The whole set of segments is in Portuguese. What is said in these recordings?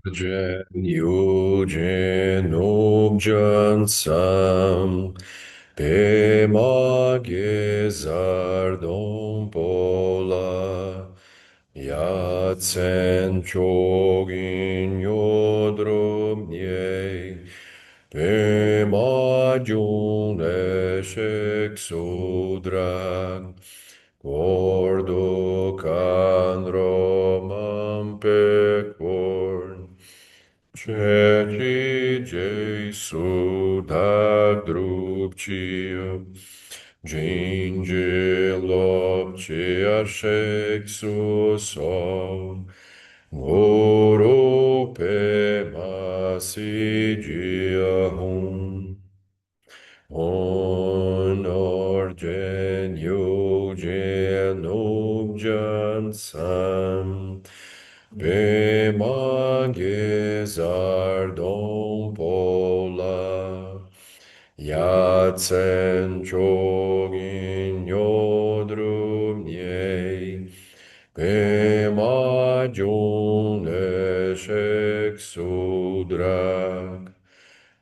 Jen Yujin Ubjan Sam Pema Gezardon Pola Yatsen Chogin Yodrum Ye Pema Jun Eshek Sudran Gordo Kan Romam Pekvorn Ceti Jesu da drupcia, Ginge lopcia sexus o, Guru pe masigia hum, Honor genio genub jansam, Bemagezardon pola, Yatsen chogin yodrum ye, Bemajun eshek sudrak,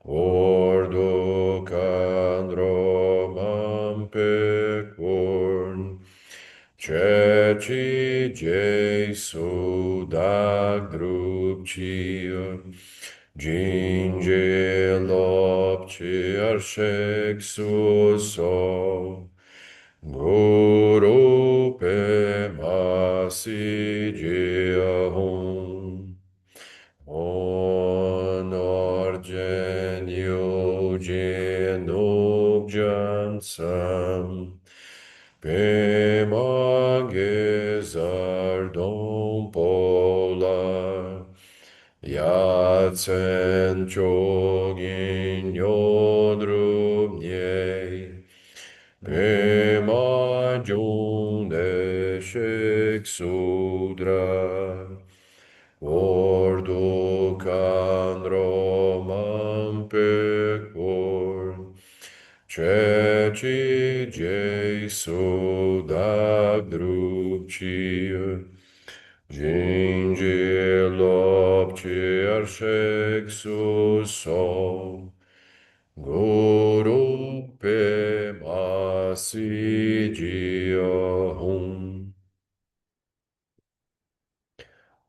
Ordo can Romam pecorn, Ceci Jesu dag drupcia, Ginge lopcia sexus o, Guru pe masigia hum. Honor genio genub jansam, Pema gezardon pola, Yatsen chogin yodrum ye, Pema jun eshek sudra, Ordo can Romam pecor, Ceci Jesu dag drupcia, Ginge lopcia sexus sol, Guru pe masigia hum.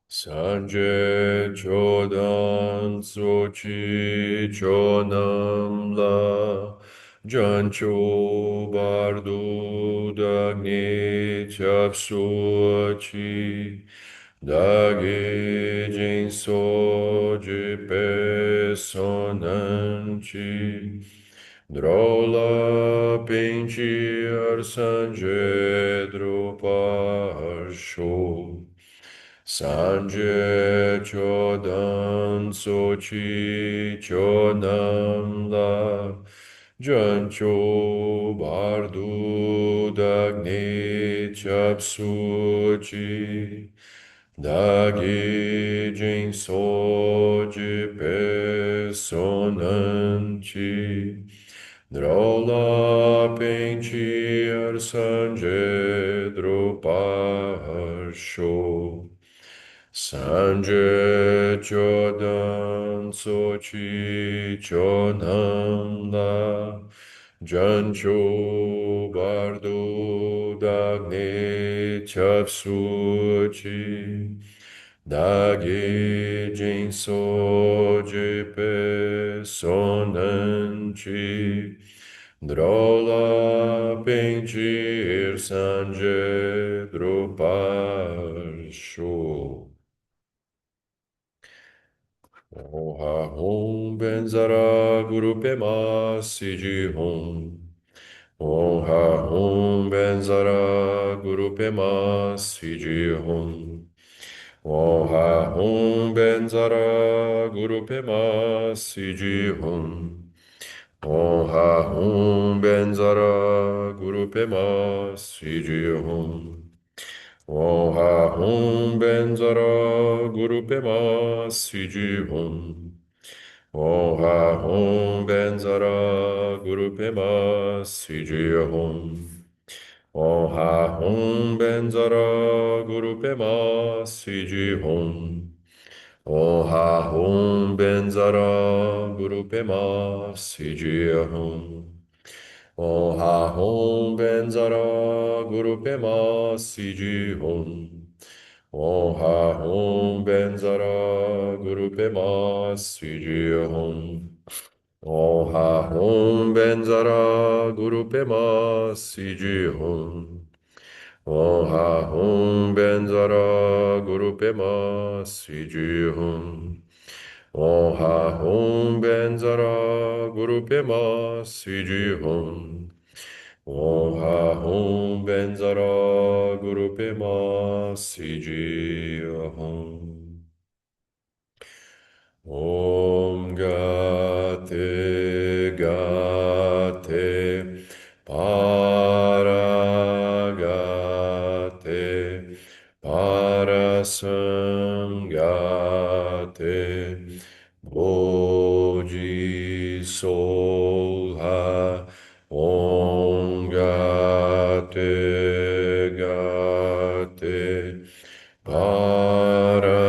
Sanje chodan sochi chonam la jancho bardu dagni chapsuachi dagi jin soji pesonanchi drola pinchi arsanje druparsho Sanje chodan sochi chodam la jancho bardu dagni chapsuchi dagi jin soji pesonanchi drola penchi arsanje druparsho Sanje chodan sochi chodam la jancho bardo dagni chapsuchi dagi jin soji pesonanchi drola penchir sanje druparsho. Oha hum benzara guru pema siji hum. Oha hum benzara guru pema siji hum. Oha hum benzara guru pema siji hum. Oha hum benzara guru pema siji hum. Oha hum benzara guru pema siji hum. Oha hum benzara guru pema siji hum. Oha hum benzara guru pema siji hum. Om Ha Hum Benzara Guru Pema Siddhi Hum. Om Ha Hum Benzara Guru Pema Siddhi Hum. Om Ha Hum Benzara Guru Pema Siddhi Hum. Om Ha Hum Benzara Guru Pema Siddhi Hum. Om Ha Hum Benzara Guru Pema Siddhi Hum. Om Ha Hum Benzara Guru Pema Siddhi Hum. Om Ha Hum Benzara Guru Pema Siddhi Hum. Om Gate Gate Paragate Parasangate Bodhisoha Om Gate Gate Paragate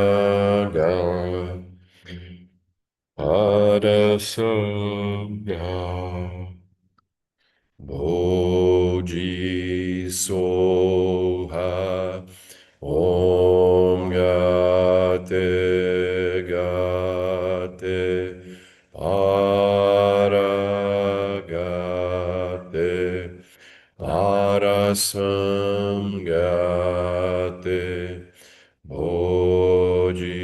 Parasanya Bodhisoha Om Gate Gate Paragate Parasamgate Bodhisoha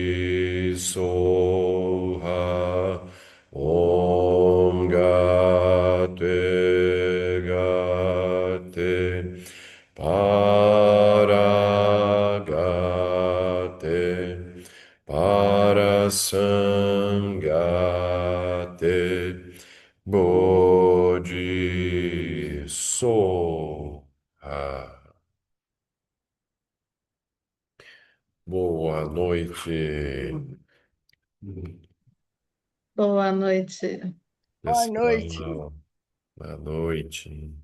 Om Gate Gate Paragate Parasamgate Bodhisoha. Boa noite, Boa noite. Boa noite. pessoal. Boa noite.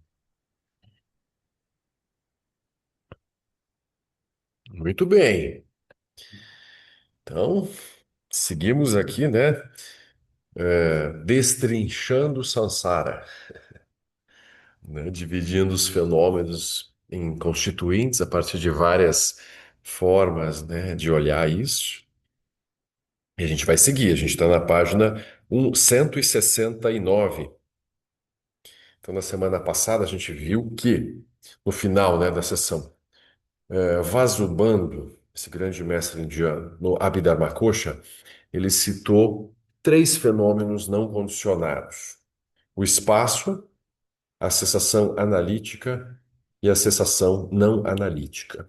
Muito bem. Então, seguimos aqui, né? Destrinchando o Sansara, né? Dividindo os fenômenos em constituintes a partir de várias formas, né, de olhar isso. E a gente vai seguir. A gente está na página 169. Então, na semana passada, a gente viu que, no final, né, da sessão, Vasubandhu, esse grande mestre indiano, no Abhidharmakosha, ele citou três fenômenos não condicionados: o espaço, a sensação analítica e a sensação não analítica.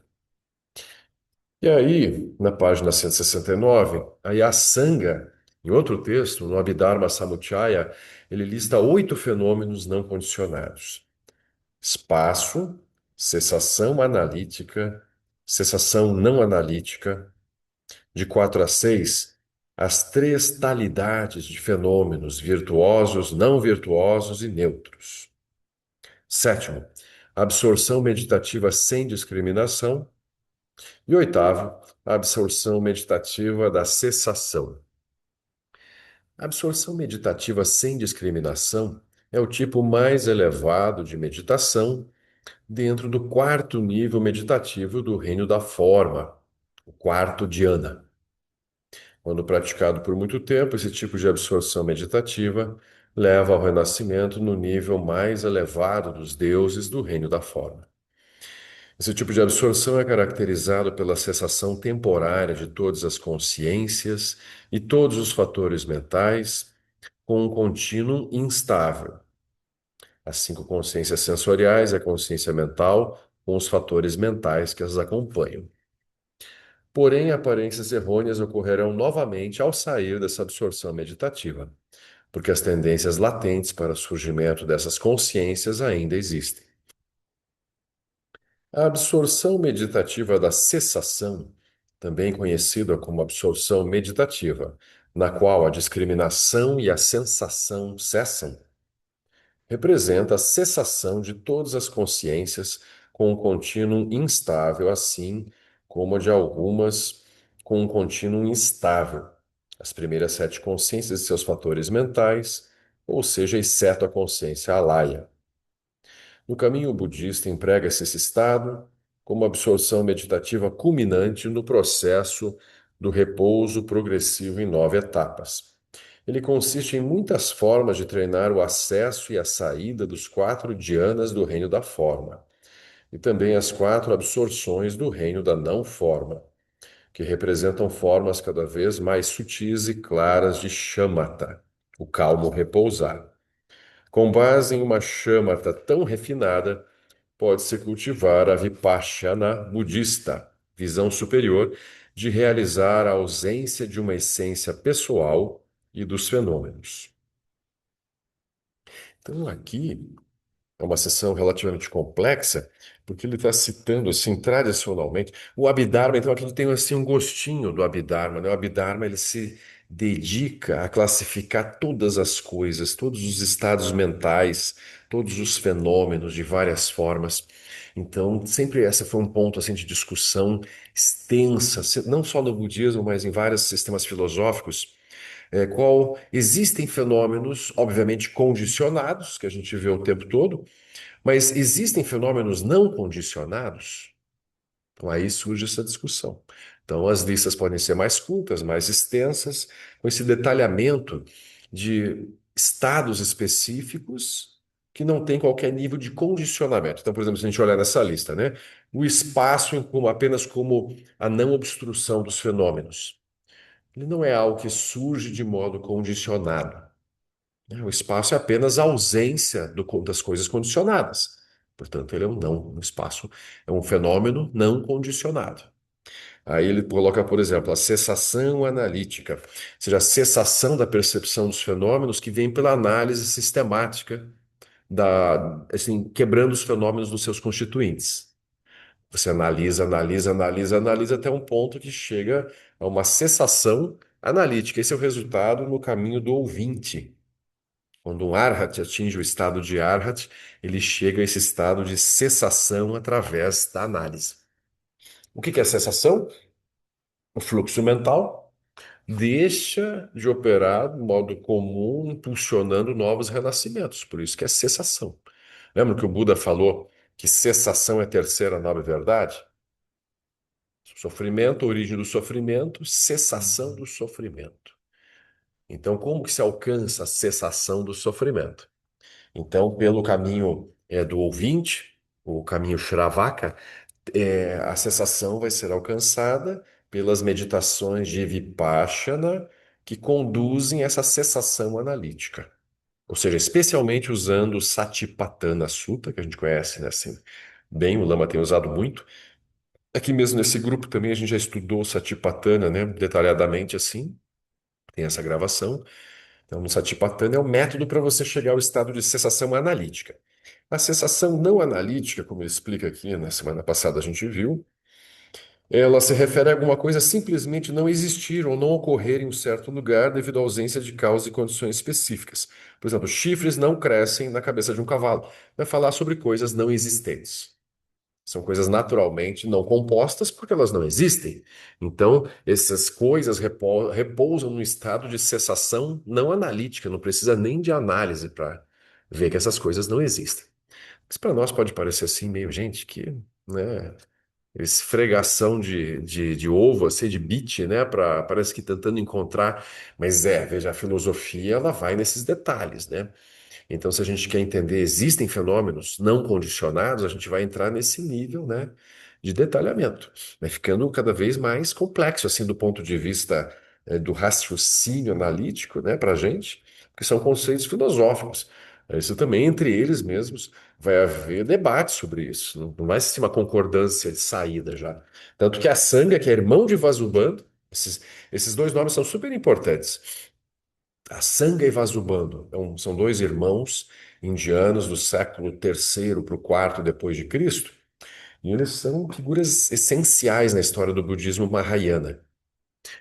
E aí, na página 169, aí a Sangha, em outro texto, no Abhidharma Samuccaya, ele lista 8 fenômenos não condicionados: espaço, sensação analítica, sensação não analítica. De 4 a 6, as três talidades de fenômenos virtuosos, não virtuosos e neutros. Sétimo, absorção meditativa sem discriminação. E oitavo, a absorção meditativa da cessação. A absorção meditativa sem discriminação é o tipo mais elevado de meditação dentro do quarto nível meditativo do reino da forma, o quarto dhyana. Quando praticado por muito tempo, esse tipo de absorção meditativa leva ao renascimento no nível mais elevado dos deuses do reino da forma. Esse tipo de absorção é caracterizado pela cessação temporária de todas as consciências e todos os fatores mentais, com um contínuo instável. As cinco consciências sensoriais, a consciência mental, com os fatores mentais que as acompanham. Porém, aparências errôneas ocorrerão novamente ao sair dessa absorção meditativa, porque as tendências latentes para o surgimento dessas consciências ainda existem. A absorção meditativa da cessação, também conhecida como absorção meditativa, na qual a discriminação e a sensação cessam, representa a cessação de todas as consciências com um contínuo instável, assim como a de algumas com um contínuo instável. As primeiras sete consciências e seus fatores mentais, ou seja, exceto a consciência alaya. No caminho budista, emprega-se esse estado como absorção meditativa culminante no processo do repouso progressivo em nove etapas. Ele consiste em muitas formas de treinar o acesso e a saída dos quatro dhyanas do reino da forma, e também as quatro absorções do reino da não-forma, que representam formas cada vez mais sutis e claras de shamatha, o calmo repousar. Com base em uma shamatha tão refinada, pode-se cultivar a Vipassana budista, visão superior de realizar a ausência de uma essência pessoal e dos fenômenos. Então, aqui é uma sessão relativamente complexa, porque ele está citando, assim, tradicionalmente, o Abhidharma. Então, aqui tem, assim, um gostinho do Abhidharma, né? O Abhidharma, ele se dedica a classificar todas as coisas, todos os estados mentais, todos os fenômenos de várias formas. Então, sempre essa foi um ponto, assim, de discussão extensa, não só no budismo, mas em vários sistemas filosóficos, qual existem fenômenos, obviamente, condicionados, que a gente vê o tempo todo, mas existem fenômenos não condicionados? Então aí surge essa discussão. Então as listas podem ser mais curtas, mais extensas, com esse detalhamento de estados específicos que não tem qualquer nível de condicionamento. Então, por exemplo, se a gente olhar nessa lista, né? O espaço apenas como a não obstrução dos fenômenos. Ele não é algo que surge de modo condicionado, né? O espaço é apenas a ausência das coisas condicionadas. Portanto, ele é um espaço, é um fenômeno não condicionado. Aí ele coloca, por exemplo, a cessação analítica, ou seja, a cessação da percepção dos fenômenos que vem pela análise sistemática assim, quebrando os fenômenos dos seus constituintes. Você analisa, analisa, analisa, analisa até um ponto que chega a uma cessação analítica. Esse é o resultado no caminho do ouvinte. Quando um arhat atinge o estado de arhat, ele chega a esse estado de cessação através da análise. O que é cessação? O fluxo mental deixa de operar de modo comum, impulsionando novos renascimentos. Por isso que é cessação. Lembra que o Buda falou que cessação é a terceira nobre verdade? Sofrimento, origem do sofrimento, cessação do sofrimento. Então, como que se alcança a cessação do sofrimento? Então, pelo caminho do ouvinte, o caminho Shravaka, a cessação vai ser alcançada pelas meditações de Vipassana que conduzem essa cessação analítica. Ou seja, especialmente usando o Satipatthana Sutta, que a gente conhece, né, assim, bem, o Lama tem usado muito. Aqui mesmo nesse grupo também a gente já estudou o Satipatthana, né, detalhadamente assim, tem essa gravação. Então, no Satipatthana é o método para você chegar ao estado de cessação analítica. A cessação não analítica, como ele explica aqui, na semana passada a gente viu, ela se refere a alguma coisa simplesmente não existir ou não ocorrer em um certo lugar devido à ausência de causa e condições específicas. Por exemplo, chifres não crescem na cabeça de um cavalo. Vai falar sobre coisas não existentes. São coisas naturalmente não compostas porque elas não existem. Então, essas coisas repousam num estado de cessação não analítica, não precisa nem de análise para ver que essas coisas não existem. Isso para nós pode parecer assim, meio, gente, que, né, esfregação de ovo, assim, de bit, né, parece que tentando encontrar, mas veja, a filosofia, ela vai nesses detalhes, né? Então, se a gente quer entender, existem fenômenos não condicionados, a gente vai entrar nesse nível, né, de detalhamento, vai ficando cada vez mais complexo, assim, do ponto de vista, do raciocínio analítico, né, para a gente, porque são conceitos filosóficos. Isso também, entre eles mesmos, vai haver debate sobre isso, não vai ser uma concordância de saída já. Tanto que a Sangha, que é irmão de Vasubandhu, esses dois nomes são super importantes. A Sangha e Vasubandhu são dois irmãos indianos do século terceiro para o quarto depois de Cristo, e eles são figuras essenciais na história do budismo Mahayana.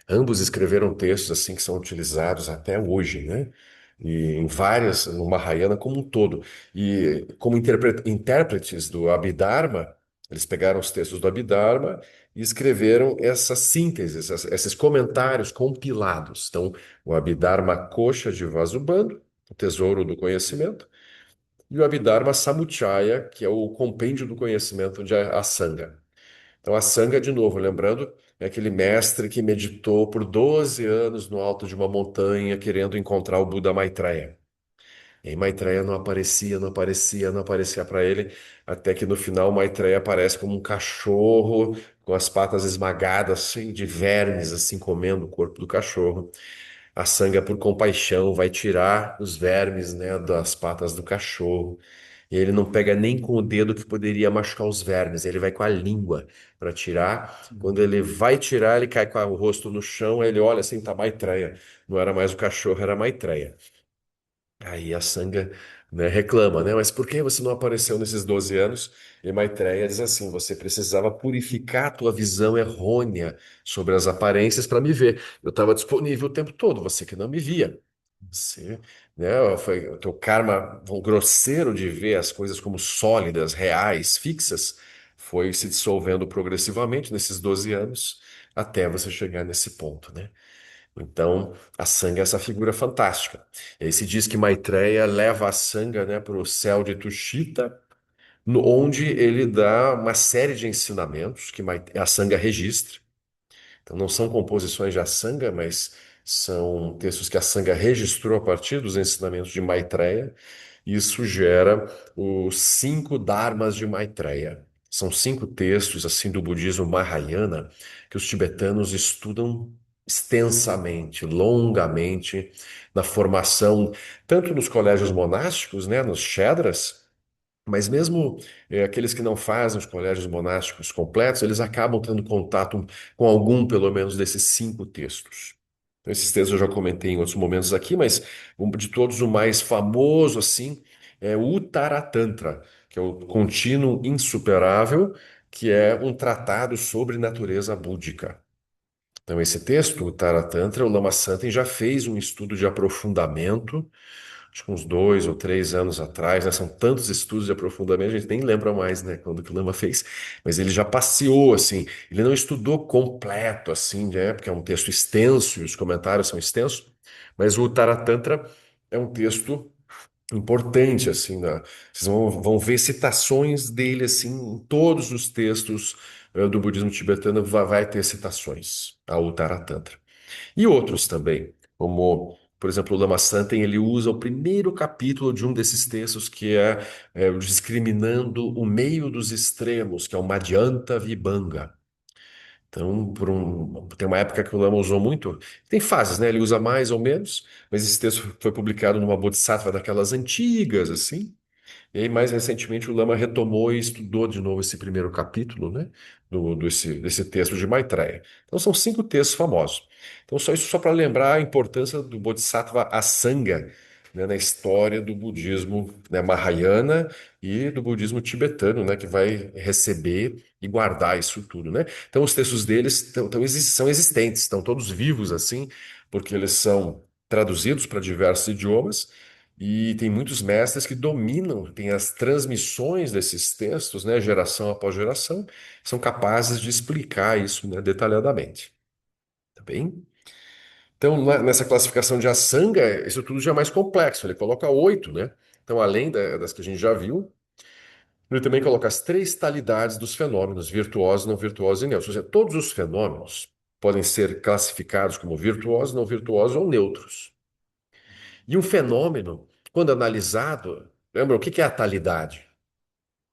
Ambos escreveram textos assim que são utilizados até hoje, né? E em várias, no Mahayana como um todo. E como intérpretes do Abhidharma, eles pegaram os textos do Abhidharma e escreveram essa síntese, esses comentários compilados. Então, o Abhidharma Kosha de Vasubandhu, o Tesouro do Conhecimento, e o Abhidharma Samuccaya, que é o compêndio do conhecimento de Asanga. Então, Asanga, de novo, lembrando, é aquele mestre que meditou por 12 anos no alto de uma montanha, querendo encontrar o Buda Maitreya. E aí Maitreya não aparecia, não aparecia, não aparecia para ele, até que no final Maitreya aparece como um cachorro, com as patas esmagadas, cheio de vermes, assim, comendo o corpo do cachorro. A Sanga, por compaixão, vai tirar os vermes, né, das patas do cachorro. E ele não pega nem com o dedo que poderia machucar os vermes, ele vai com a língua para tirar. Quando ele vai tirar, ele cai com o rosto no chão, aí ele olha assim, tá Maitreya. Não era mais o cachorro, era Maitreya. Aí a Sanga, né, reclama, né? Mas por que você não apareceu nesses 12 anos? E Maitreya diz assim: você precisava purificar a tua visão errônea sobre as aparências para me ver. Eu estava disponível o tempo todo, você que não me via. Você, né, foi o teu karma grosseiro de ver as coisas como sólidas, reais, fixas, foi se dissolvendo progressivamente nesses 12 anos, até você chegar nesse ponto, né? Então, a Sanga é essa figura fantástica. E aí se diz que Maitreya leva a Sanga, né, para o céu de Tushita, onde ele dá uma série de ensinamentos que a Sanga registra. Então, não são composições de Asanga, mas são textos que a Sanga registrou a partir dos ensinamentos de Maitreya. Isso gera os 5 Dharmas de Maitreya. São 5 textos assim do budismo Mahayana que os tibetanos estudam extensamente, longamente, na formação, tanto nos colégios monásticos, né, nos Shedras, mas mesmo aqueles que não fazem os colégios monásticos completos, eles acabam tendo contato com algum, pelo menos, desses 5 textos. Então, esses textos eu já comentei em outros momentos aqui, mas de todos o mais famoso, assim, é o Uttara Tantra, que é o Contínuo Insuperável, que é um tratado sobre natureza búdica. Então, esse texto, o Uttara Tantra, o Lama Santen já fez um estudo de aprofundamento acho que uns 2 ou 3 anos atrás, né? São tantos estudos de aprofundamento, a gente nem lembra mais, né, quando que o Lama fez. Mas ele já passeou, assim, ele não estudou completo, assim, né, porque é um texto extenso e os comentários são extensos, mas o Taratantra é um texto importante, assim, né? Vocês vão ver citações dele, assim, em todos os textos do budismo tibetano vai ter citações ao Taratantra. E outros também, como, por exemplo, o Lama Santen, ele usa o primeiro capítulo de um desses textos, que é o discriminando o meio dos extremos, que é o Madhyanta Vibhanga. Então, tem uma época que o Lama usou muito, tem fases, né? Ele usa mais ou menos, mas esse texto foi publicado numa Bodhisattva daquelas antigas, assim, e aí, mais recentemente, o Lama retomou e estudou de novo esse primeiro capítulo, né, desse texto de Maitreya. Então, são 5 textos famosos. Então, só isso só para lembrar a importância do Bodhisattva Asanga, né, na história do budismo, né, Mahayana e do budismo tibetano, né, que vai receber e guardar isso tudo, né? Então, os textos deles são existentes, estão todos vivos assim, porque eles são traduzidos para diversos idiomas e tem muitos mestres que dominam, tem as transmissões desses textos, né, geração após geração, são capazes de explicar isso, né, detalhadamente. Tá bem? Então, nessa classificação de Asanga, isso tudo já é mais complexo. Ele coloca 8, né? Então, além das que a gente já viu, ele também coloca as 3 talidades dos fenômenos, virtuosos, não virtuosos e neutros. Ou seja, todos os fenômenos podem ser classificados como virtuosos, não virtuosos ou neutros. E um fenômeno, quando analisado, lembra o que é a talidade?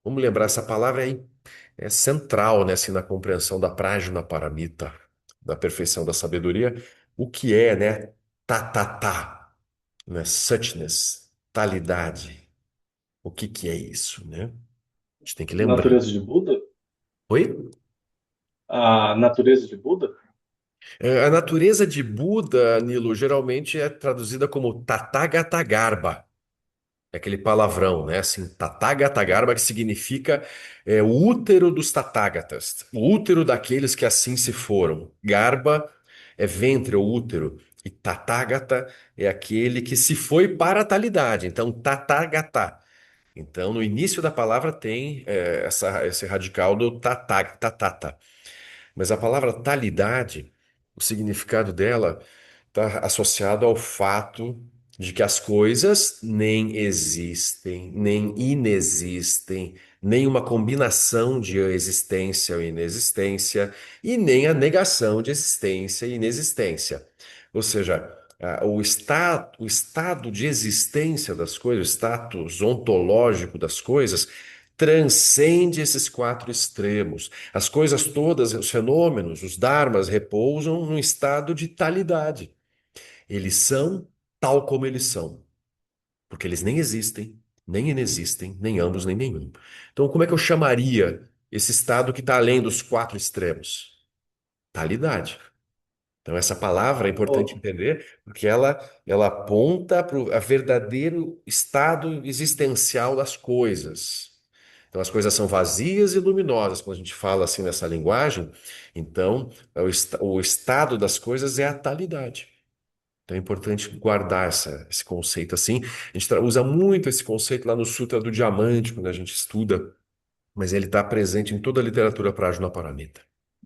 Vamos lembrar, essa palavra é central, né, assim, na compreensão da Prajnaparamita, da perfeição da sabedoria. O que é, né? Tá, né? Suchness, talidade. O que é isso, né? A gente tem que lembrar. Natureza de Buda? Oi? A natureza de Buda? A natureza de Buda, Nilo, geralmente é traduzida como Tathagata. É aquele palavrão, né? Assim, Tathagata, que significa o útero dos Tathagatas, o útero daqueles que assim se foram. Garba é ventre ou útero, e Tathagata é aquele que se foi para a talidade. Então, Tathagata. Então, no início da palavra tem esse radical do tatata. Mas a palavra talidade, o significado dela está associado ao fato de que as coisas nem existem, nem inexistem, nem uma combinação de existência ou inexistência, e nem a negação de existência e inexistência. Ou seja, o estado de existência das coisas, o status ontológico das coisas, transcende esses quatro extremos. As coisas todas, os fenômenos, os dharmas, repousam num estado de talidade. Eles são tal como eles são, porque eles nem existem, nem inexistem, nem ambos, nem nenhum. Então, como é que eu chamaria esse estado que está além dos quatro extremos? Talidade. Então, essa palavra é importante Oh, entender, porque ela aponta para o verdadeiro estado existencial das coisas. Então, as coisas são vazias e luminosas. Quando a gente fala assim nessa linguagem, então, o estado das coisas é a talidade. Então, é importante guardar esse conceito assim. A gente usa muito esse conceito lá no Sutra do Diamante, quando a gente estuda, mas ele está presente em toda a literatura Prajnaparamita.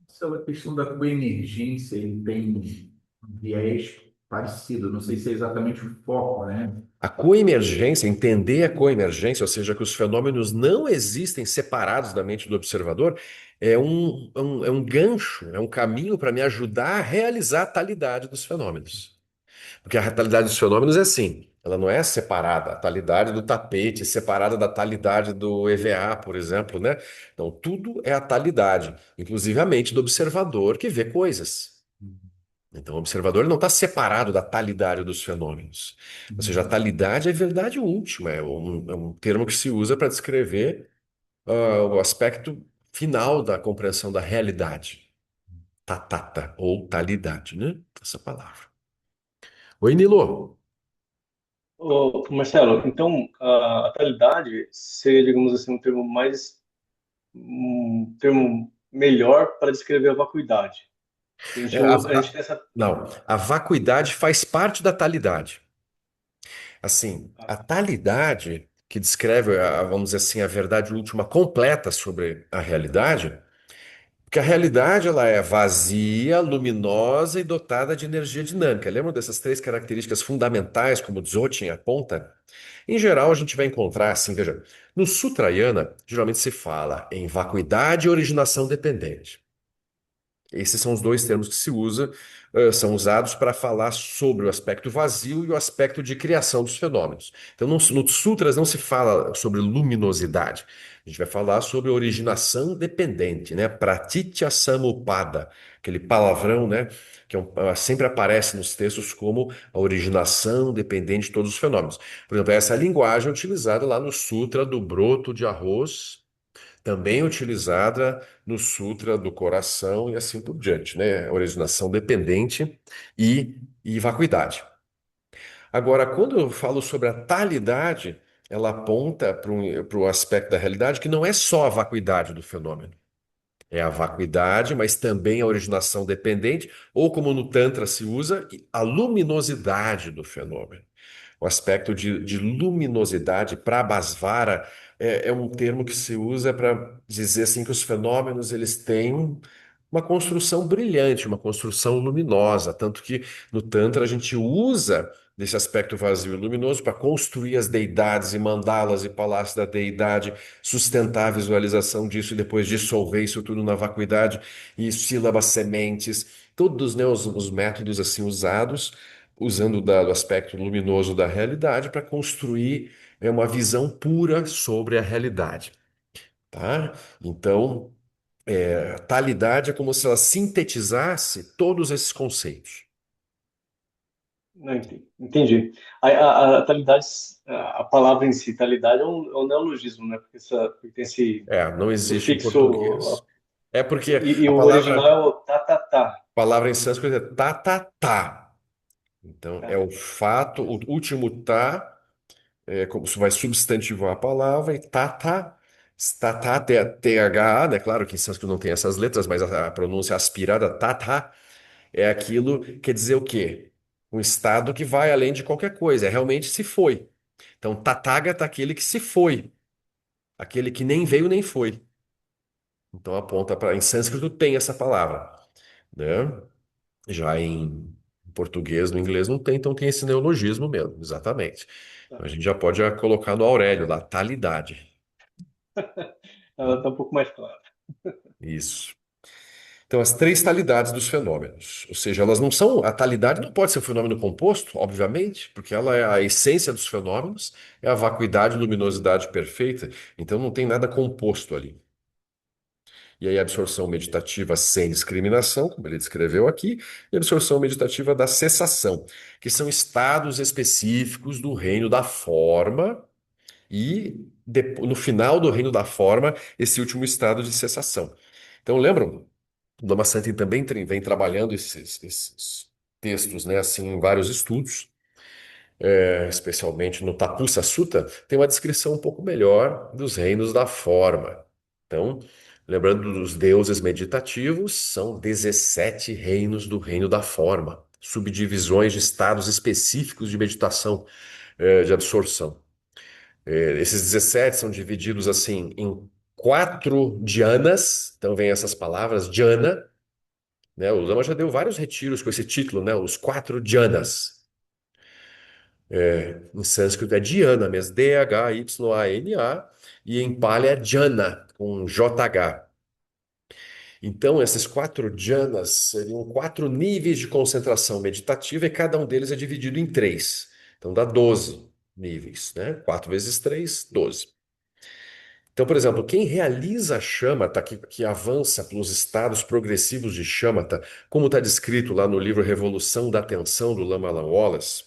Sobre a questão da coemergência, ele tem um viés parecido, não sei se é exatamente o foco, né? A coemergência, entender a coemergência, ou seja, que os fenômenos não existem separados da mente do observador, é um gancho, é um caminho para me ajudar a realizar a talidade dos fenômenos. Porque a talidade dos fenômenos é assim, ela não é separada. A talidade do tapete é separada da talidade do EVA, por exemplo, né? Então, tudo é a talidade, inclusive a mente do observador que vê coisas. Então, o observador não está separado da talidade dos fenômenos. Ou seja, a talidade é a verdade última, é um termo que se usa para descrever o aspecto final da compreensão da realidade. Tatata, ou talidade, né? Essa palavra. Oi, Nilo. Marcelo, então a talidade seria, digamos assim, um termo melhor para descrever a vacuidade. A É, gente usa, a gente tem essa. não, a vacuidade faz parte da talidade. Assim, Ah, a talidade, que descreve, vamos dizer assim, a verdade última completa sobre a realidade, porque a realidade ela é vazia, luminosa e dotada de energia dinâmica. Lembra dessas três características fundamentais, como Dzogchen aponta? Em geral, a gente vai encontrar assim, veja, no Sutrayana, geralmente se fala em vacuidade e originação dependente. Esses são os dois termos que se usa, são usados para falar sobre o aspecto vazio e o aspecto de criação dos fenômenos. Então, nos sutras não se fala sobre luminosidade. A gente vai falar sobre originação dependente, né? Pratitya Samuppada, aquele palavrão, né? Que sempre aparece nos textos como a originação dependente de todos os fenômenos. Por exemplo, essa linguagem é utilizada lá no Sutra do broto de arroz, também utilizada no Sutra do Coração e assim por diante, né? Originação dependente e vacuidade. Agora, quando eu falo sobre a talidade, ela aponta para o aspecto da realidade que não é só a vacuidade do fenômeno. É a vacuidade, mas também a originação dependente, ou como no Tantra se usa, a luminosidade do fenômeno. O aspecto de luminosidade, prabhasvara, é um termo que se usa para dizer assim que os fenômenos eles têm uma construção brilhante, uma construção luminosa, tanto que no Tantra a gente usa desse aspecto vazio e luminoso para construir as deidades e mandalas e palácios da deidade, sustentar a visualização disso e depois dissolver isso tudo na vacuidade e sílabas sementes, todos, né, os métodos assim usados usando do aspecto luminoso da realidade para construir uma visão pura sobre a realidade, tá? Então, a talidade é como se ela sintetizasse todos esses conceitos. não, entendi. A talidade, a palavra em si, talidade, é um neologismo, né? Porque tem esse Não existe em sufixo. português. É porque E a o original palavra, é o tá. palavra em sânscrito é tá, tá, tá. Então, é Tá. o fato, o último tá. É como se vai substantivar a palavra e tata, tata, THA, né? Claro que em sânscrito não tem essas letras, mas a pronúncia aspirada, tata, é aquilo, quer dizer o quê? Um estado que vai além de qualquer coisa, é realmente se foi. Então, Tathagata, aquele que se foi, aquele que nem veio nem foi. Então aponta para. Em sânscrito tem essa palavra, né? Já em português, no inglês não tem, então tem esse neologismo mesmo, exatamente. Tá. Então, a gente já pode colocar no Aurélio lá, talidade. Ela está um pouco mais clara. Isso. Então, as três talidades dos fenômenos. Ou seja, elas não são. A talidade não pode ser um fenômeno composto, obviamente, porque ela é a essência dos fenômenos, é a vacuidade e luminosidade perfeita. Então, não tem nada composto ali. E aí, a absorção meditativa sem discriminação, como ele descreveu aqui, e a absorção meditativa da cessação, que são estados específicos do reino da forma, e no final do reino da forma, esse último estado de cessação. Então, lembram? O Lama Santin também vem trabalhando esses textos, né, assim, em vários estudos, especialmente no Tapussa Sutta, tem uma descrição um pouco melhor dos reinos da forma. Então, lembrando dos deuses meditativos, são 17 reinos do reino da forma, subdivisões de estados específicos de meditação, de absorção. Esses 17 são divididos assim em quatro dhyanas, então vem essas palavras, dhyana, né? O Lama já deu vários retiros com esse título, né? Os quatro dhyanas. Em sânscrito é dhyana mesmo, D-H-Y-A-N-A, e em Pali é dhyana, com JH. Então, esses quatro dhyanas seriam quatro níveis de concentração meditativa e cada um deles é dividido em três. Então, dá 12 níveis, né? 4 vezes 3, 12. Então, por exemplo, quem realiza a shamatha, que avança pelos estados progressivos de shamatha, como está descrito lá no livro Revolução da Atenção, do Lama Alan Wallace,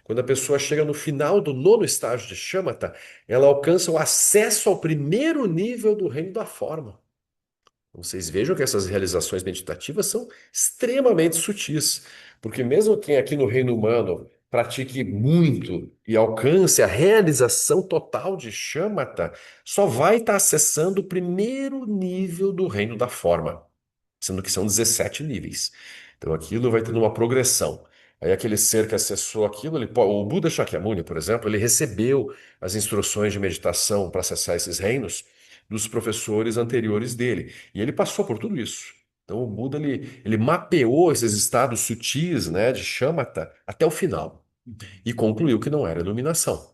quando a pessoa chega no final do nono estágio de shamatha, ela alcança o acesso ao primeiro nível do reino da forma. Vocês vejam que essas realizações meditativas são extremamente sutis, porque mesmo quem aqui no reino humano pratique muito e alcance a realização total de shamatha, só vai estar acessando o primeiro nível do reino da forma, sendo que são 17 níveis. Então aquilo vai tendo uma progressão. Aí aquele ser que acessou aquilo, o Buda Shakyamuni, por exemplo, ele recebeu as instruções de meditação para acessar esses reinos dos professores anteriores dele. E ele passou por tudo isso. Então o Buda ele mapeou esses estados sutis, né, de shamatha até o final e concluiu que não era iluminação.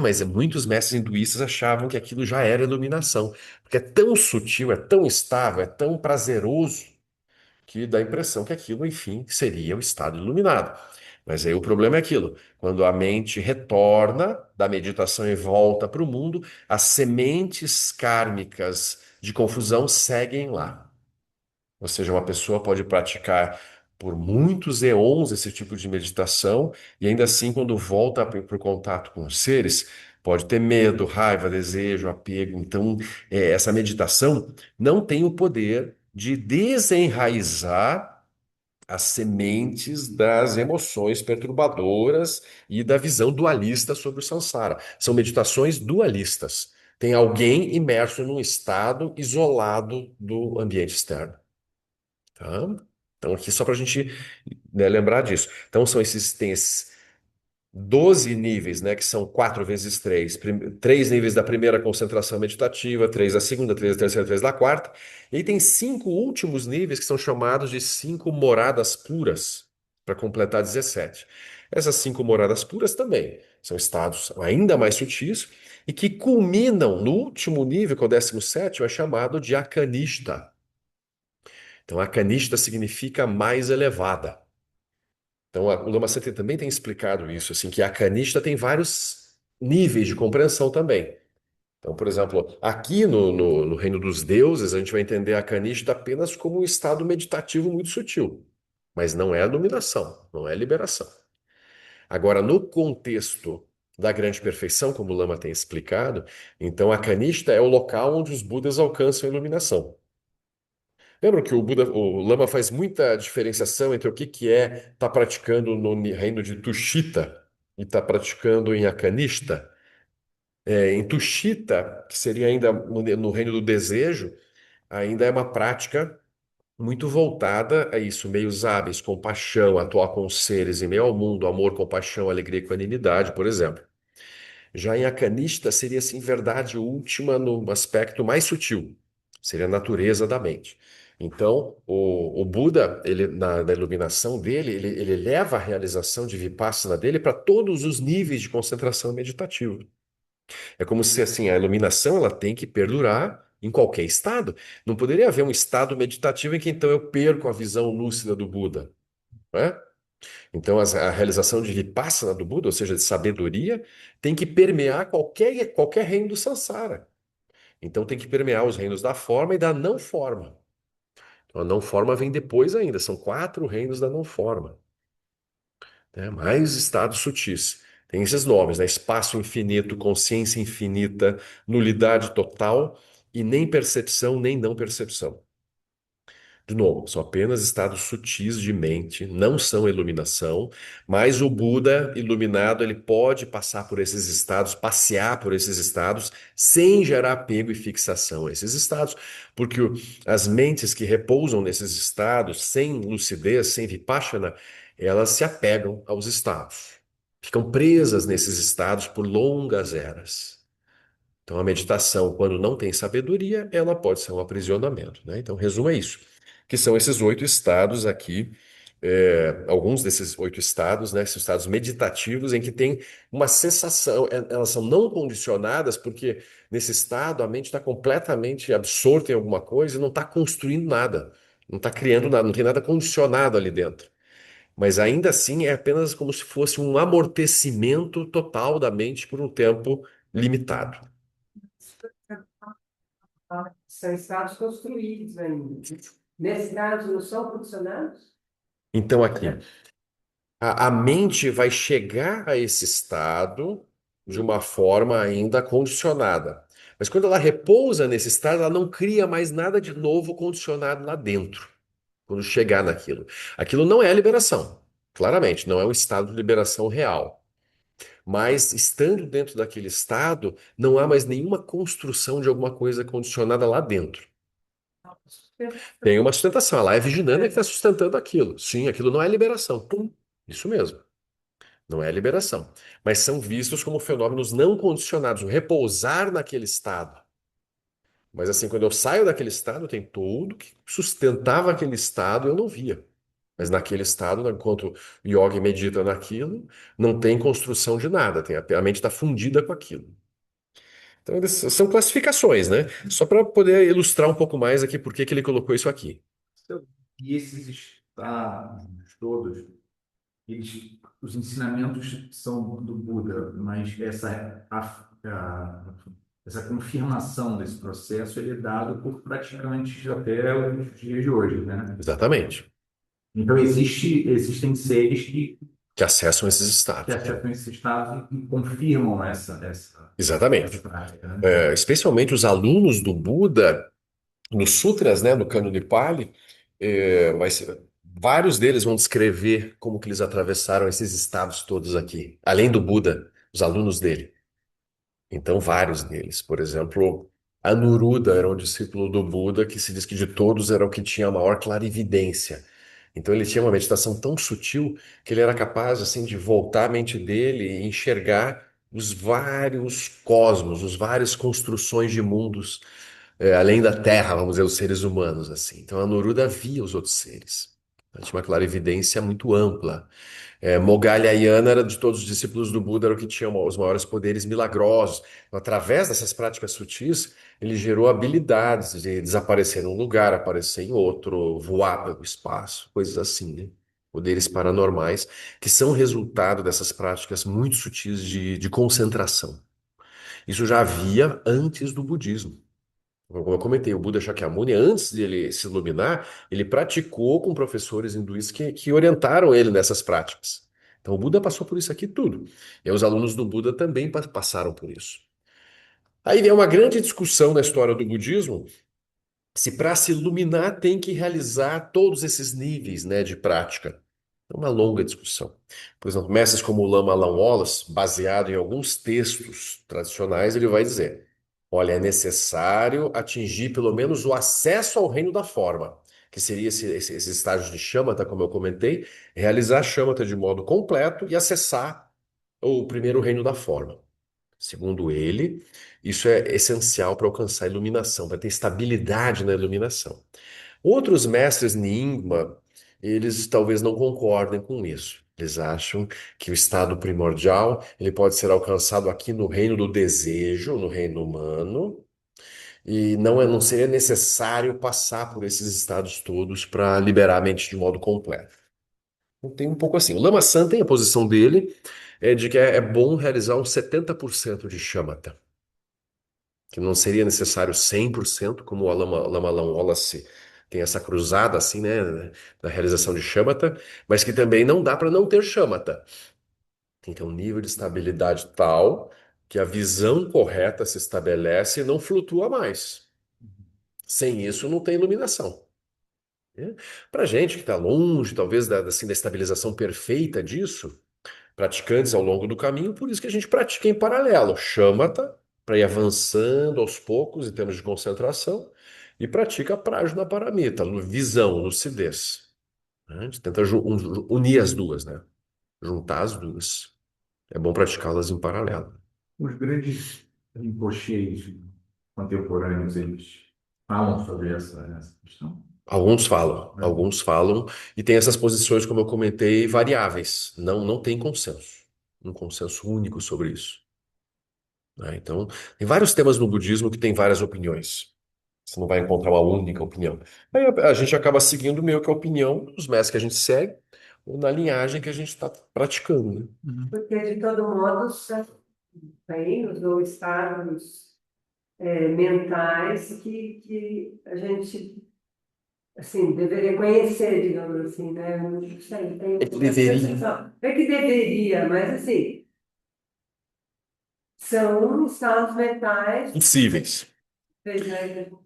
Mas muitos mestres hinduístas achavam que aquilo já era iluminação, porque é tão sutil, é tão estável, é tão prazeroso que dá a impressão que aquilo, enfim, seria o estado iluminado. Mas aí o problema é aquilo: quando a mente retorna da meditação e volta para o mundo, as sementes kármicas de confusão seguem lá. Ou seja, uma pessoa pode praticar por muitos eons esse tipo de meditação e ainda assim, quando volta para o contato com os seres, pode ter medo, raiva, desejo, apego. Então, essa meditação não tem o poder de desenraizar as sementes das emoções perturbadoras e da visão dualista sobre o samsara. São meditações dualistas. Tem alguém imerso num estado isolado do ambiente externo. Tá? Então, aqui só para a gente, né, lembrar disso. Então, tem esses 12 níveis, né, que são 4 vezes 3. 3 níveis da primeira concentração meditativa, 3 da segunda, 3 da terceira, 3 da quarta. E aí tem 5 últimos níveis que são chamados de 5 moradas puras, para completar 17. Essas 5 moradas puras também são estados ainda mais sutis e que culminam no último nível, que é o 17º, é chamado de akanishta. Então, akanishta significa mais elevada. Então, o Lama Santin também tem explicado isso, assim, que a canista tem vários níveis de compreensão também. Então, por exemplo, aqui no Reino dos Deuses, a gente vai entender a canista apenas como um estado meditativo muito sutil, mas não é a dominação, não é a liberação. Agora, no contexto da grande perfeição, como o Lama tem explicado, então a canista é o local onde os Budas alcançam a iluminação. Lembra que o Lama faz muita diferenciação entre o que é estar praticando no reino de Tushita e estar praticando em Akanishta? Em Tushita, que seria ainda no reino do desejo, ainda é uma prática muito voltada a isso, meios hábeis, compaixão, atuar com os seres em meio ao mundo, amor, compaixão, alegria e equanimidade, por exemplo. Já em Akanishta seria, assim, verdade última no aspecto mais sutil. Seria a natureza da mente. Então, o Buda, ele, na iluminação dele, ele leva a realização de Vipassana dele para todos os níveis de concentração meditativa. É como se assim, a iluminação ela tem que perdurar em qualquer estado. Não poderia haver um estado meditativo em que então eu perco a visão lúcida do Buda, né? Então, a realização de Vipassana do Buda, ou seja, de sabedoria, tem que permear qualquer reino do samsara. Então, tem que permear os reinos da forma e da não forma. Então, a não forma vem depois ainda, são 4 reinos da não forma, né? Mais estados sutis. Tem esses nomes, né? Espaço infinito, consciência infinita, nulidade total e nem percepção, nem não percepção. De novo, são apenas estados sutis de mente, não são iluminação, mas o Buda iluminado, ele pode passar por esses estados, passear por esses estados, sem gerar apego e fixação a esses estados, porque as mentes que repousam nesses estados, sem lucidez, sem vipassana, elas se apegam aos estados, ficam presas nesses estados por longas eras. Então, a meditação, quando não tem sabedoria, ela pode ser um aprisionamento, né? Então, resumo é isso, que são esses 8 estados aqui, alguns desses 8 estados, né? Esses estados meditativos em que tem uma cessação, elas são não condicionadas, porque nesse estado a mente está completamente absorta em alguma coisa e não está construindo nada, não está criando nada, não tem nada condicionado ali dentro. Mas ainda assim é apenas como se fosse um amortecimento total da mente por um tempo limitado. São estados construídos ainda. Nesses casos, não são condicionados? Então, aqui, a mente vai chegar a esse estado de uma forma ainda condicionada. Mas quando ela repousa nesse estado, ela não cria mais nada de novo condicionado lá dentro, quando chegar naquilo. Aquilo não é liberação, claramente, não é um estado de liberação real. Mas estando dentro daquele estado, não há mais nenhuma construção de alguma coisa condicionada lá dentro. Tem uma sustentação, a live dinâmica que está sustentando aquilo. Sim, aquilo não é liberação. Pum, isso mesmo. Não é liberação. Mas são vistos como fenômenos não condicionados, o repousar naquele estado. Mas assim, quando eu saio daquele estado, tem tudo que sustentava aquele estado, eu não via. Mas naquele estado, enquanto o yogi medita naquilo, não tem construção de nada, a mente está fundida com aquilo. Então, são classificações, né? Só para poder ilustrar um pouco mais aqui por que que ele colocou isso aqui. E esses estados todos, os ensinamentos são do Buda, mas essa confirmação desse processo ele é dado por praticantes até os dias de hoje, né? Exatamente. Então existem seres Que acessam esses que estados. acessam esses estados e confirmam essa Exatamente. prática, né? Especialmente os alunos do Buda, nos sutras, né, no Cânone Pali, vários deles vão descrever como que eles atravessaram esses estados todos aqui, além do Buda, os alunos dele. Então, vários deles. Por exemplo, Anuruddha era um discípulo do Buda que se diz que de todos era o que tinha a maior clarividência. Então, ele tinha uma meditação tão sutil que ele era capaz assim de voltar a mente dele e enxergar os vários cosmos, os várias construções de mundos, além da Terra, vamos dizer, os seres humanos assim. Então, Anuruddha via os outros seres. Ele tinha uma clarividência muito ampla. Moggallanyana era de todos os discípulos do Buda, era o que tinha os maiores poderes milagrosos. Então, através dessas práticas sutis, ele gerou habilidades de desaparecer num lugar, aparecer em outro, voar pelo espaço, coisas assim, né? Poderes paranormais, que são resultado dessas práticas muito sutis de concentração. Isso já havia antes do budismo. Como eu comentei, o Buda Shakyamuni, antes de ele se iluminar, ele praticou com professores hinduístas que orientaram ele nessas práticas. Então, o Buda passou por isso aqui tudo. E os alunos do Buda também passaram por isso. Aí vem uma grande discussão na história do budismo, se para se iluminar tem que realizar todos esses níveis, né, de prática. É uma longa discussão. Por exemplo, mestres como o Lama Alan Wallace, baseado em alguns textos tradicionais, ele vai dizer: olha, é necessário atingir pelo menos o acesso ao reino da forma, que seria esses estágios de shamatha, como eu comentei, realizar shamatha de modo completo e acessar o primeiro reino da forma. Segundo ele, isso é essencial para alcançar a iluminação, para ter estabilidade na iluminação. Outros mestres Nyingma, eles talvez não concordem com isso. Eles acham que o estado primordial, ele pode ser alcançado aqui no reino do desejo, no reino humano, e não seria necessário passar por esses estados todos para liberar a mente de modo completo. Então, tem um pouco assim. O Lama San tem a posição dele, de que é bom realizar uns 70% de shamatha, que não seria necessário 100%, como o Lama Lam Wallace tem essa cruzada assim, né, na realização de shamatha, mas que também não dá para não ter shamatha. Tem que ter um nível de estabilidade tal que a visão correta se estabelece e não flutua mais. Sem isso, não tem iluminação. Para gente que está longe, talvez, assim, da estabilização perfeita disso, praticantes ao longo do caminho, por isso que a gente pratica em paralelo. Shamatha, para ir avançando aos poucos em termos de concentração, e pratica Prajnaparamita, visão, lucidez. A gente tenta unir as duas, né? Juntar as duas. É bom praticá-las em paralelo. Os grandes rinpoches contemporâneos, eles falam sobre essa questão, né? Alguns falam, e tem essas posições, como eu comentei, variáveis. Não tem consenso, um consenso único sobre isso, né? Então, tem vários temas no budismo que tem várias opiniões. Você não vai encontrar uma única opinião. Aí a gente acaba seguindo meio que a opinião dos mestres que a gente segue, ou na linhagem que a gente está praticando, né? Porque, de todo modo, são reinos ou estados mentais que a gente, assim, deveria conhecer, digamos assim, né? Eu não sei, tem É que essa deveria. sensação. Não é que deveria, mas, assim, são estados mentais, Possíveis. né?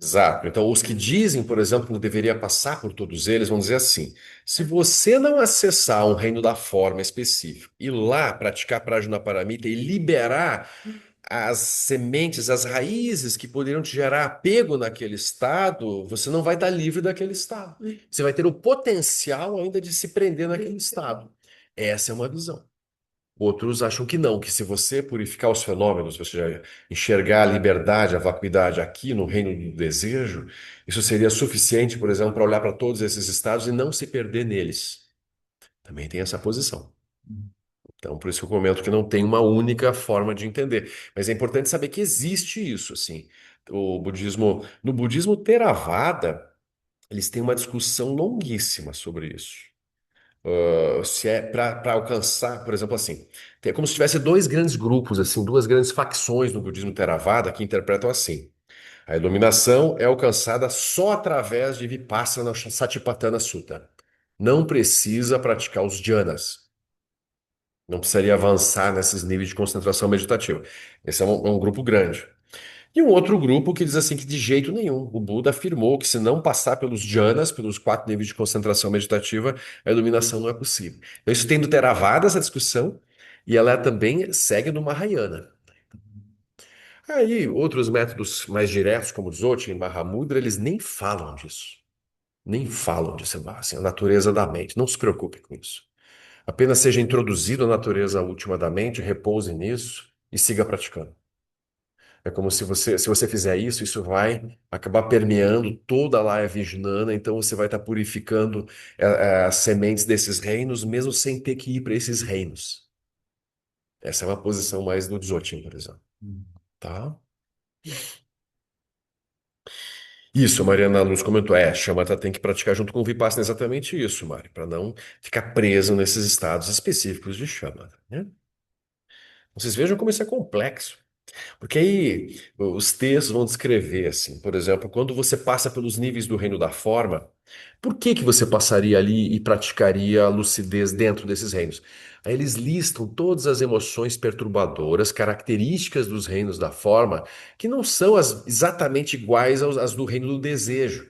Exato. Então, os que dizem, por exemplo, que não deveria passar por todos eles, vão dizer assim: se você não acessar um reino da forma específico, ir lá praticar Prajnaparamita e liberar as sementes, as raízes que poderiam te gerar apego naquele estado, você não vai estar livre daquele estado. Você vai ter o potencial ainda de se prender naquele estado. Essa é uma visão. Outros acham que não, que se você purificar os fenômenos, você já enxergar a liberdade, a vacuidade aqui no reino do desejo, isso seria suficiente, por exemplo, para olhar para todos esses estados e não se perder neles. Também tem essa posição. Então, por isso que eu comento que não tem uma única forma de entender. Mas é importante saber que existe isso, assim. No budismo Theravada, eles têm uma discussão longuíssima sobre isso. Se é para alcançar, por exemplo, assim, é como se tivesse dois grandes grupos, assim, duas grandes facções no budismo Theravada que interpretam assim: a iluminação é alcançada só através de Vipassana Satipatthana Sutta. Não precisa praticar os jhanas. Não precisaria avançar nesses níveis de concentração meditativa. Esse é um grupo grande. E um outro grupo que diz assim que de jeito nenhum. O Buda afirmou que se não passar pelos jhanas, pelos 4 níveis de concentração meditativa, a iluminação não é possível. Então isso tem do Theravada essa discussão, e ela também segue no Mahayana. Aí outros métodos mais diretos, como o Dzogchen e Mahamudra, eles nem falam disso. Nem falam disso, assim, a natureza da mente. Não se preocupe com isso. Apenas seja introduzido à natureza última da mente, repouse nisso e siga praticando. É como se você fizer isso, isso vai acabar permeando toda a Laya Vijnana, então você vai estar purificando as sementes desses reinos, mesmo sem ter que ir para esses reinos. Essa é uma posição mais do Dzogchen, por exemplo. Tá? Isso, a Mariana Luz comentou. Shamatha tem que praticar junto com o Vipassana, exatamente isso, Mari, para não ficar preso nesses estados específicos de Shamatha, né? Vocês vejam como isso é complexo. Porque aí os textos vão descrever assim, por exemplo, quando você passa pelos níveis do reino da forma, por que você passaria ali e praticaria a lucidez dentro desses reinos? Aí eles listam todas as emoções perturbadoras, características dos reinos da forma, que não são exatamente iguais às do reino do desejo.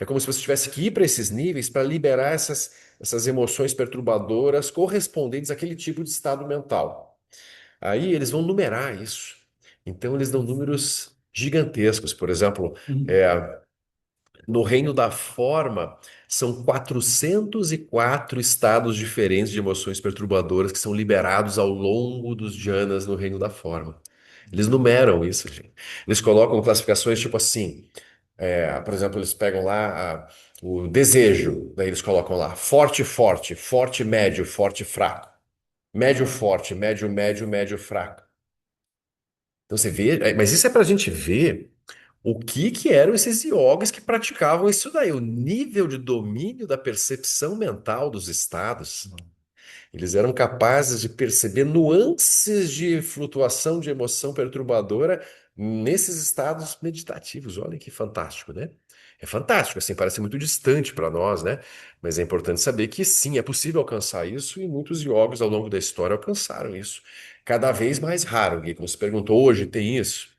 É como se você tivesse que ir para esses níveis para liberar essas emoções perturbadoras correspondentes àquele tipo de estado mental. Aí eles vão numerar isso. Então eles dão números gigantescos. Por exemplo, no reino da forma, são 404 estados diferentes de emoções perturbadoras que são liberados ao longo dos jhanas no reino da forma. Eles numeram isso, gente. Eles colocam classificações tipo assim, por exemplo, eles pegam lá o desejo, daí eles colocam lá forte, forte, forte, médio, forte, fraco, médio, forte, médio, médio, médio, fraco. Então você vê, mas isso é para a gente ver o que que eram esses iogues que praticavam isso daí, o nível de domínio da percepção mental dos estados. Eles eram capazes de perceber nuances de flutuação de emoção perturbadora nesses estados meditativos. Olha que fantástico, né? É fantástico, assim, parece muito distante para nós, né? Mas é importante saber que sim, é possível alcançar isso e muitos yogis ao longo da história alcançaram isso. Cada vez mais raro, Gui, como você perguntou, hoje tem isso?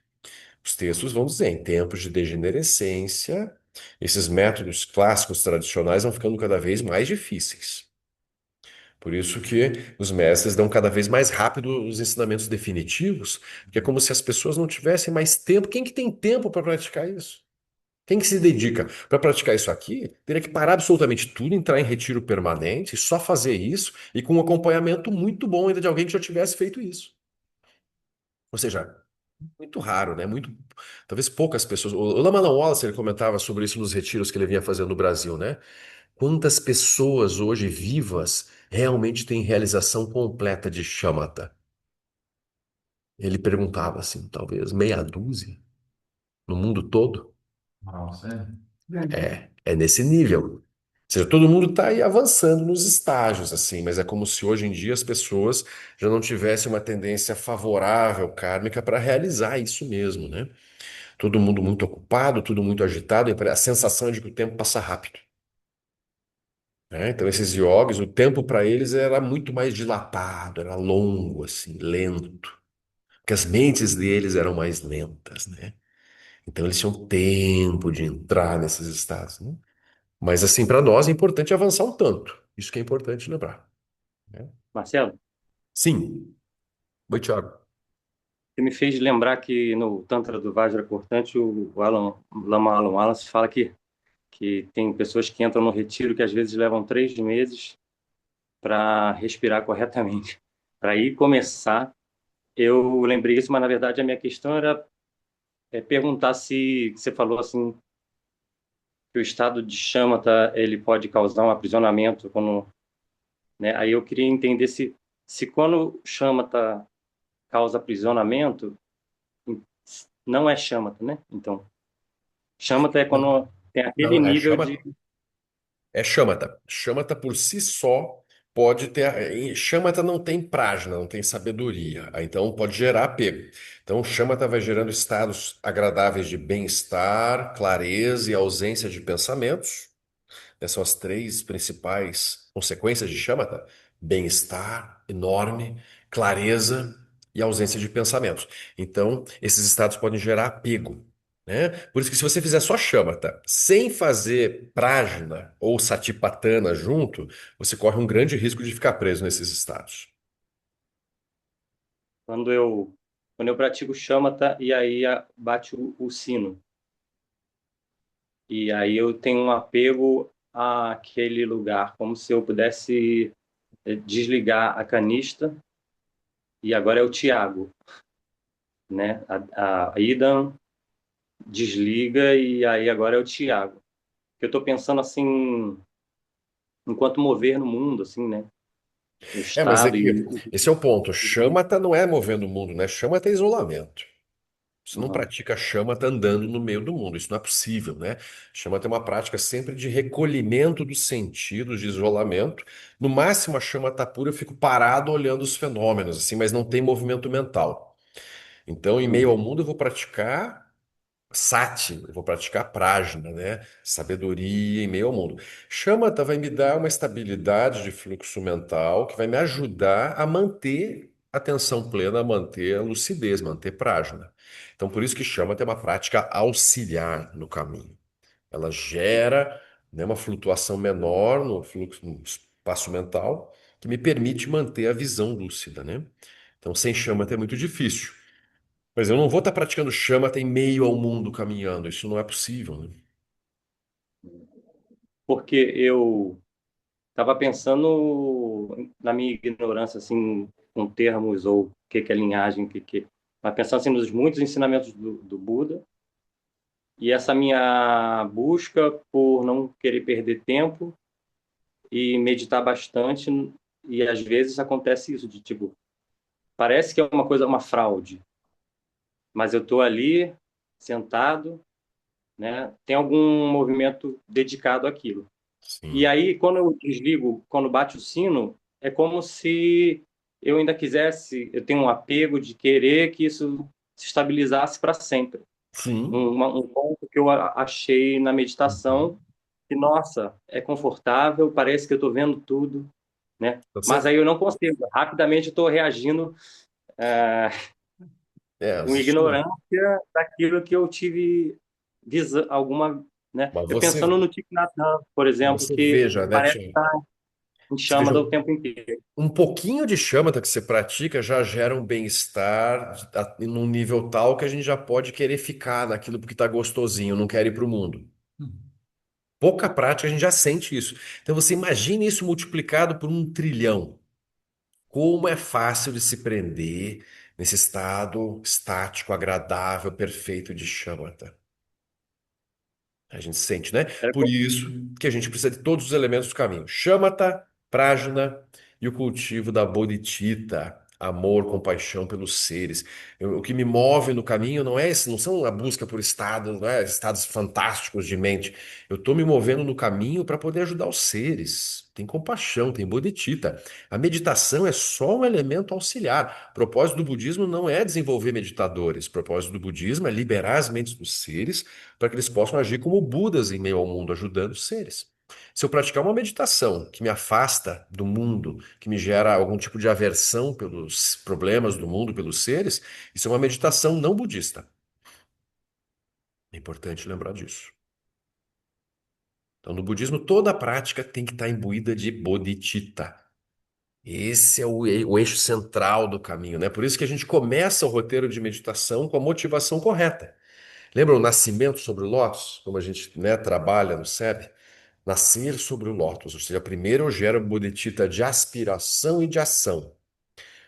Os textos vão dizer, em tempos de degenerescência, esses métodos clássicos tradicionais vão ficando cada vez mais difíceis. Por isso que os mestres dão cada vez mais rápido os ensinamentos definitivos, que é como se as pessoas não tivessem mais tempo. Quem que tem tempo para praticar isso? Quem que se dedica para praticar isso aqui? Teria que parar absolutamente tudo, entrar em retiro permanente, só fazer isso e com um acompanhamento muito bom ainda de alguém que já tivesse feito isso. Ou seja, muito raro, né? Muito, talvez poucas pessoas. O Lama Wallace ele comentava sobre isso nos retiros que ele vinha fazendo no Brasil, né? Quantas pessoas hoje vivas realmente têm realização completa de shamatha? Ele perguntava assim, talvez meia dúzia no mundo todo? Nossa, é. É nesse nível. Ou seja, todo mundo está aí avançando nos estágios, assim, mas é como se hoje em dia as pessoas já não tivessem uma tendência favorável kármica para realizar isso mesmo, né? Todo mundo muito ocupado, tudo muito agitado, e a sensação é de que o tempo passa rápido, né? Então, esses yogis, o tempo para eles era muito mais dilatado, era longo, assim, lento. Porque as mentes deles eram mais lentas, né? Então, eles tinham tempo de entrar nesses estados, né? Mas, assim, para nós é importante avançar um tanto. Isso que é importante lembrar, né? Marcelo, Sim. Oi, Thiago. você me fez lembrar que no Tantra do Vajra Cortante, Lama Alan Wallace fala que tem pessoas que entram no retiro que às vezes levam 3 meses para respirar corretamente. Para ir começar, eu lembrei isso, mas na verdade a minha questão era perguntar se você falou assim que o estado de chamata ele pode causar um aprisionamento quando, né? Aí eu queria entender se quando o chamata causa aprisionamento não é chamata, né? Então, chamata é Não, quando tem aquele não, nível de. é shamatha. Shamatha por si só pode ter. Shamatha não tem prajna, não tem sabedoria. Então pode gerar apego. Então o shamatha vai gerando estados agradáveis de bem-estar, clareza e ausência de pensamentos. Essas são as três principais consequências de shamatha: bem-estar enorme, clareza e ausência de pensamentos. Então, esses estados podem gerar apego, né? Por isso que se você fizer só shamatha, sem fazer prajna ou satipatthana junto, você corre um grande risco de ficar preso nesses estados. Quando eu pratico chamata e aí bate o sino. E aí eu tenho um apego àquele lugar, como se eu pudesse desligar a canista e agora é o Tiago, né? A Idan desliga e aí agora é o Tiago. Eu estou pensando assim, enquanto mover no mundo, assim, né? O Mas é estado que esse é o ponto. Shamatha não é movendo o mundo, né? Shamatha é isolamento. Você não Uhum. pratica shamatha andando no meio do mundo, isso não é possível, né? Shamatha é uma prática sempre de recolhimento dos sentidos, de isolamento. No máximo, a shamatha pura, eu fico parado olhando os fenômenos, assim, mas não tem movimento mental. Então, em meio ao mundo, eu vou praticar sati, eu vou praticar prajna, né? Sabedoria em meio ao mundo. Shamatha vai me dar uma estabilidade de fluxo mental que vai me ajudar a manter a atenção plena, a manter a lucidez, manter prajna. Então, por isso que Shamatha é uma prática auxiliar no caminho. Ela gera, né, uma flutuação menor no fluxo, no espaço mental, que me permite manter a visão lúcida, né? Então, sem Shamatha é muito difícil. Mas eu não vou estar praticando Shamatha em meio ao mundo caminhando. Isso não é possível, né? Porque eu estava pensando na minha ignorância, assim, com termos ou o que é linhagem, o que é. mas pensando assim nos muitos ensinamentos do Buda, e essa minha busca por não querer perder tempo e meditar bastante, e às vezes acontece isso, de tipo, parece que é uma coisa, uma fraude, mas eu estou ali, sentado, né? Tem algum movimento dedicado àquilo. E Sim. aí, quando eu desligo, quando bate o sino, é como se eu ainda quisesse, eu tenho um apego de querer que isso se estabilizasse para sempre. Sim. Um ponto que eu achei na meditação, Uhum. que, nossa, é confortável, parece que eu estou vendo tudo, né? Tá Mas certo? aí eu não consigo, rapidamente eu estou reagindo É, com ignorância daquilo que eu tive alguma, né? mas Eu pensando no Thich Nhat Hanh, por exemplo, você que veja, né, parece Tiago? estar em Você veja, chama o tempo inteiro. um pouquinho de chamata que você pratica já gera um bem-estar num nível tal que a gente já pode querer ficar naquilo porque está gostosinho, não quer ir para o mundo. Pouca prática, a gente já sente isso. Então você imagine isso multiplicado por 1 trilhão. Como é fácil de se prender nesse estado estático, agradável, perfeito de chamata. A gente sente, né? Era Por isso que a gente precisa de todos os elementos do caminho: Shamatha, Prajna e o cultivo da bodhicitta, amor, compaixão pelos seres. O que me move no caminho não é esse, não são a busca por estados, não é estados fantásticos de mente. Eu estou me movendo no caminho para poder ajudar os seres. Tem compaixão, tem bodhicitta. A meditação é só um elemento auxiliar. O propósito do budismo não é desenvolver meditadores. O propósito do budismo é liberar as mentes dos seres para que eles possam agir como Budas em meio ao mundo, ajudando os seres. Se eu praticar uma meditação que me afasta do mundo, que me gera algum tipo de aversão pelos problemas do mundo, pelos seres, isso é uma meditação não budista. É importante lembrar disso. Então, no budismo, toda a prática tem que estar imbuída de bodhicitta. Esse é o eixo central do caminho, né? Por isso que a gente começa o roteiro de meditação com a motivação correta. Lembra o nascimento sobre o lótus, como a gente, né, trabalha no SEB? Nascer sobre o lótus, ou seja, primeiro eu gero bodhicitta de aspiração e de ação.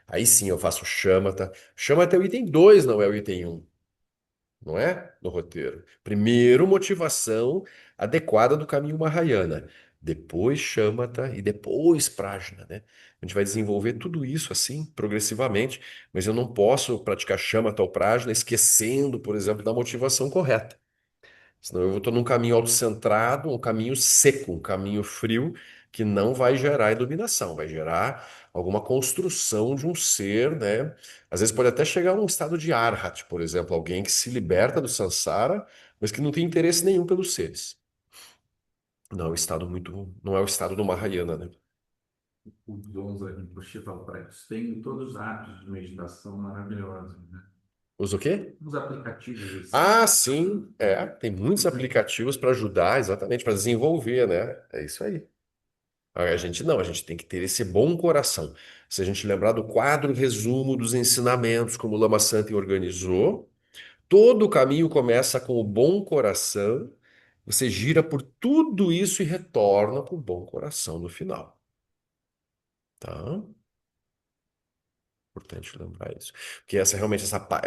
Aí sim eu faço shamatha. Shamatha é o item 2, não é o item um, não é? No roteiro. Primeiro, motivação adequada do caminho Mahayana. Depois shamatha e depois prajna, né? A gente vai desenvolver tudo isso assim, progressivamente, mas eu não posso praticar shamatha ou prajna esquecendo, por exemplo, da motivação correta. Senão eu estou num caminho autocentrado, um caminho seco, um caminho frio, que não vai gerar iluminação, vai gerar alguma construção de um ser, né? Às vezes pode até chegar a um estado de arhat, por exemplo, alguém que se liberta do samsara, mas que não tem interesse nenhum pelos seres. Não é o estado muito, não é o estado do Mahayana, né? O Gonza Rinpoche fala para isso. Tem todos os hábitos de meditação maravilhosos, né? Usa o quê? Uns aplicativos assim. Ah, sim, tem muitos aplicativos para ajudar, exatamente, para desenvolver, né? É isso aí. A gente não, a gente tem que ter esse bom coração. Se a gente lembrar do quadro resumo dos ensinamentos, como o Lama Santin organizou, todo o caminho começa com o bom coração, você gira por tudo isso e retorna com o bom coração no final, tá? Importante lembrar isso. Porque essa realmente,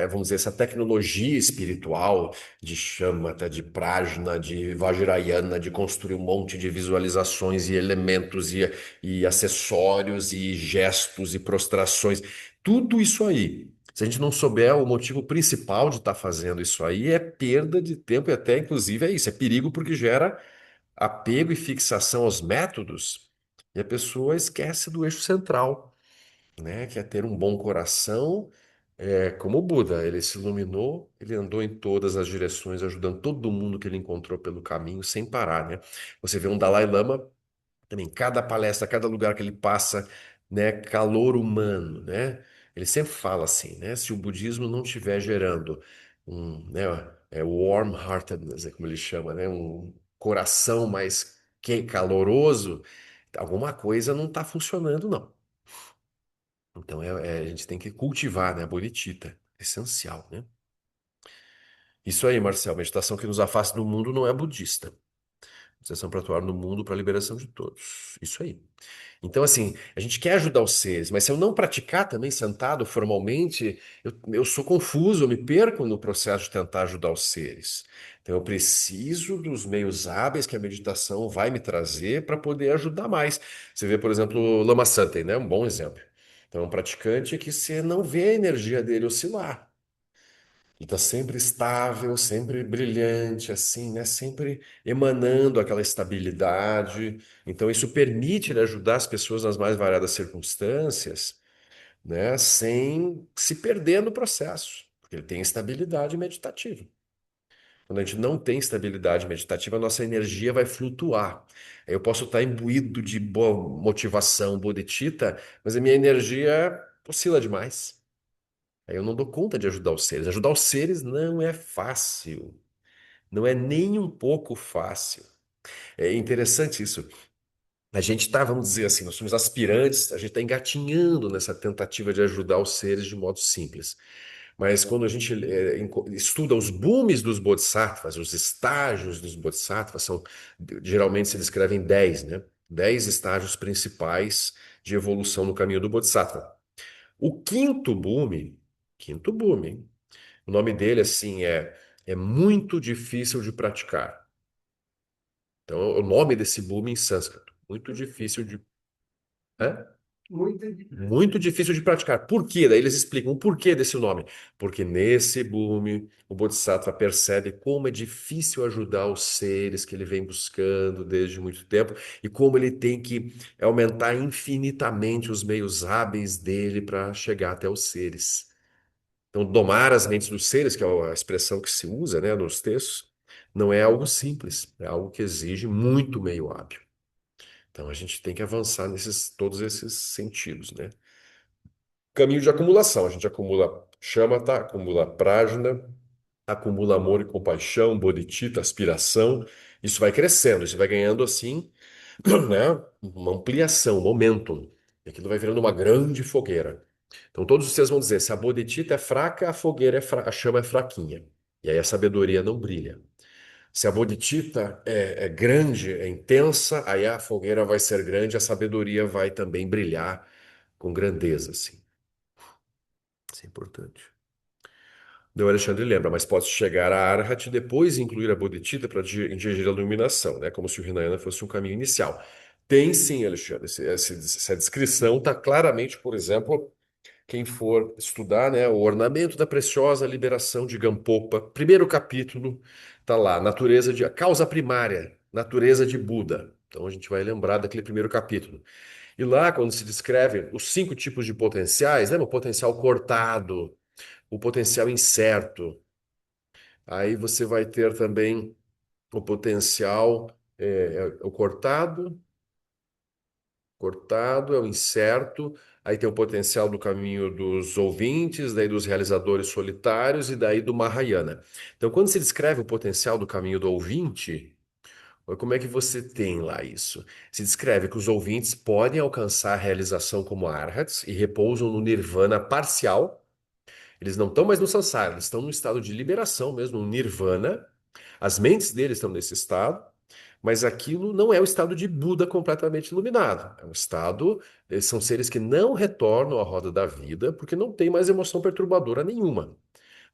vamos dizer, essa tecnologia espiritual de Shamatha, de Prajna, de Vajrayana, de construir um monte de visualizações e elementos e acessórios e gestos e prostrações, tudo isso aí. Se a gente não souber o motivo principal de estar fazendo isso aí, é perda de tempo e até, inclusive, é isso, é perigo porque gera apego e fixação aos métodos e a pessoa esquece do eixo central, né? Que é ter um bom coração, como o Buda. Ele se iluminou, ele andou em todas as direções, ajudando todo mundo que ele encontrou pelo caminho, sem parar, né? Você vê um Dalai Lama, também, cada palestra, cada lugar que ele passa, né? Calor humano, né? Ele sempre fala assim, né? Se o budismo não estiver gerando né? Warm-heartedness, é como ele chama, né? Um coração mais caloroso, alguma coisa não está funcionando, não. Então a gente tem que cultivar, né, a bodhicitta, essencial, né? Isso aí, Marcel, meditação que nos afasta do mundo não é budista. Vocês são para atuar no mundo para a liberação de todos. Isso aí. Então, assim, a gente quer ajudar os seres, mas se eu não praticar também sentado formalmente, eu sou confuso, eu me perco no processo de tentar ajudar os seres. Então, eu preciso dos meios hábeis que a meditação vai me trazer para poder ajudar mais. Você vê, por exemplo, o Lama Santen, né? Um bom exemplo. Então, é um praticante que você não vê a energia dele oscilar. E está sempre estável, sempre brilhante, assim, né? Sempre emanando aquela estabilidade. Então, isso permite ele ajudar as pessoas nas mais variadas circunstâncias, né? Sem se perder no processo, porque ele tem estabilidade meditativa. Quando a gente não tem estabilidade meditativa, a nossa energia vai flutuar. Aí eu posso estar imbuído de boa motivação, bodhicitta, mas a minha energia oscila demais. Aí eu não dou conta de ajudar os seres. Ajudar os seres não é fácil. Não é nem um pouco fácil. É interessante isso. A gente está, vamos dizer assim, nós somos aspirantes, a gente está engatinhando nessa tentativa de ajudar os seres de modo simples. Mas quando a gente estuda os booms dos bodhisattvas, os estágios dos bodhisattvas, geralmente se descrevem 10, né? 10 estágios principais de evolução no caminho do bodhisattva. O quinto boom, o nome dele, assim, é muito difícil de praticar. Então, o nome desse boom em sânscrito. Muito difícil de. Hã? Muito difícil. Muito difícil de praticar. Por quê? Daí eles explicam o porquê desse nome. Porque nesse boom, o Bodhisattva percebe como é difícil ajudar os seres que ele vem buscando desde muito tempo e como ele tem que aumentar infinitamente os meios hábeis dele para chegar até os seres. Então, domar as mentes dos seres, que é a expressão que se usa, né, nos textos, não é algo simples, é algo que exige muito meio hábil. Então, a gente tem que avançar todos esses sentidos, né? Caminho de acumulação, a gente acumula shamatha, acumula prajna, acumula amor e compaixão, bodhicitta, aspiração. Isso vai crescendo, isso vai ganhando assim, né, uma ampliação, momentum. E aquilo vai virando uma grande fogueira. Então todos vocês vão dizer, se a bodhicitta é fraca, a fogueira a chama é fraquinha. E aí a sabedoria não brilha. Se a bodhicitta é grande, é intensa, aí a fogueira vai ser grande, a sabedoria vai também brilhar com grandeza, assim. Isso é importante. O Alexandre lembra, mas pode chegar a Arhat e depois incluir a bodhicitta para atingir a iluminação, né? Como se o Hinayana fosse um caminho inicial. Tem sim, Alexandre. Essa descrição está claramente, por exemplo, quem for estudar, né, o ornamento da preciosa liberação de Gampopa, primeiro capítulo, está lá, natureza de a causa primária, natureza de Buda. Então a gente vai lembrar daquele primeiro capítulo. E lá, quando se descreve os 5 tipos de potenciais, lembra? O potencial cortado, o potencial incerto. Aí você vai ter também o potencial, o cortado é o incerto, aí tem o potencial do caminho dos ouvintes, daí dos realizadores solitários e daí do Mahayana. Então, quando se descreve o potencial do caminho do ouvinte, olha como é que você tem lá isso? Se descreve que os ouvintes podem alcançar a realização como arhats e repousam no nirvana parcial. Eles não estão mais no samsara, eles estão no estado de liberação mesmo, no nirvana. As mentes deles estão nesse estado, mas aquilo não é o estado de Buda completamente iluminado. É um estado, eles são seres que não retornam à roda da vida porque não tem mais emoção perturbadora nenhuma.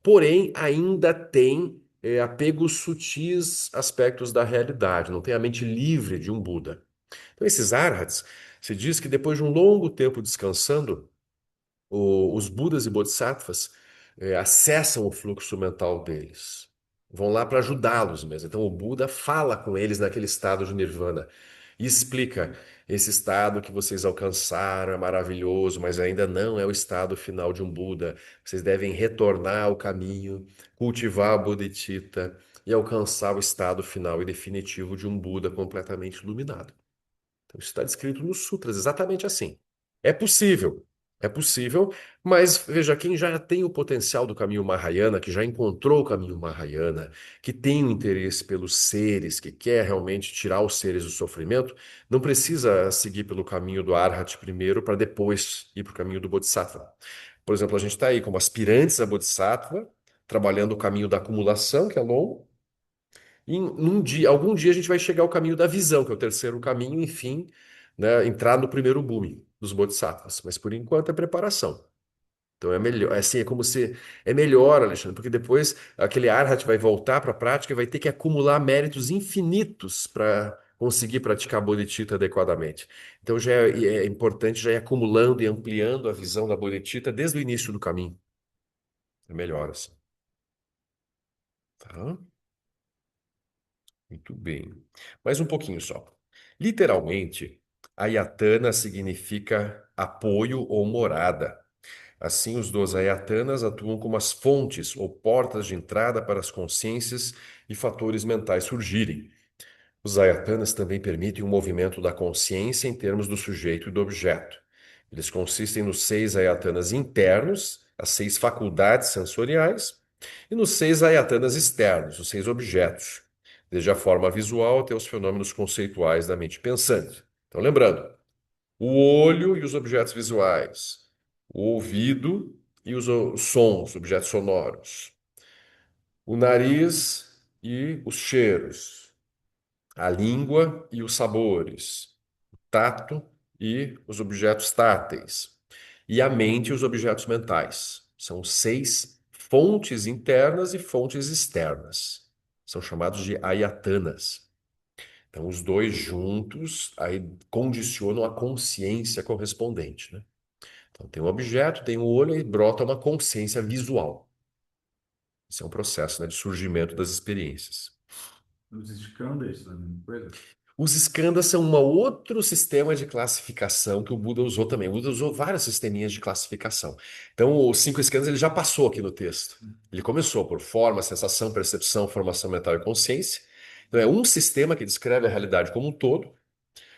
Porém, ainda tem apegos sutis aspectos da realidade, não tem a mente livre de um Buda. Então, esses arhats, se diz que depois de um longo tempo descansando, os Budas e Bodhisattvas acessam o fluxo mental deles. Vão lá para ajudá-los mesmo. Então o Buda fala com eles naquele estado de nirvana e explica: esse estado que vocês alcançaram é maravilhoso, mas ainda não é o estado final de um Buda. Vocês devem retornar ao caminho, cultivar a bodhicitta e alcançar o estado final e definitivo de um Buda completamente iluminado. Então, isso está descrito nos sutras, exatamente assim. É possível, é possível, mas veja, quem já tem o potencial do caminho Mahayana, que já encontrou o caminho Mahayana, que tem um interesse pelos seres, que quer realmente tirar os seres do sofrimento, não precisa seguir pelo caminho do Arhat primeiro para depois ir para o caminho do Bodhisattva. Por exemplo, a gente está aí como aspirantes a Bodhisattva, trabalhando o caminho da acumulação, que é longo, E algum dia a gente vai chegar ao caminho da visão, que é o terceiro caminho, enfim, né, entrar no primeiro boom dos bodhisattvas. Mas por enquanto é preparação. Então é melhor, assim, é como se é melhor, Alexandre, porque depois aquele arhat vai voltar para a prática e vai ter que acumular méritos infinitos para conseguir praticar bodhicitta adequadamente. Então já é importante já ir acumulando e ampliando a visão da bodhicitta desde o início do caminho. É melhor assim. Tá? Muito bem. Mais um pouquinho só. Literalmente, ayatana significa apoio ou morada. Assim, os 12 ayatanas atuam como as fontes ou portas de entrada para as consciências e fatores mentais surgirem. Os ayatanas também permitem o movimento da consciência em termos do sujeito e do objeto. Eles consistem nos 6 ayatanas internos, as 6 faculdades sensoriais, e nos 6 ayatanas externos, os 6 objetos, desde a forma visual até os fenômenos conceituais da mente pensante. Então, lembrando, o olho e os objetos visuais, o ouvido e os sons, objetos sonoros, o nariz e os cheiros, a língua e os sabores, o tato e os objetos táteis, e a mente e os objetos mentais. São 6 fontes internas e fontes externas. São chamados de ayatanas. Então, os dois juntos aí condicionam a consciência correspondente, né? Então, tem um objeto, tem o olho e brota uma consciência visual. Esse é um processo, né, de surgimento das experiências. Os skandhas, a mesma coisa? Os skandhas são um outro sistema de classificação que o Buda usou também. O Buda usou vários sisteminhas de classificação. Então, os 5 skandhas ele já passou aqui no texto. Ele começou por forma, sensação, percepção, formação mental e consciência. Então, é um sistema que descreve a realidade como um todo.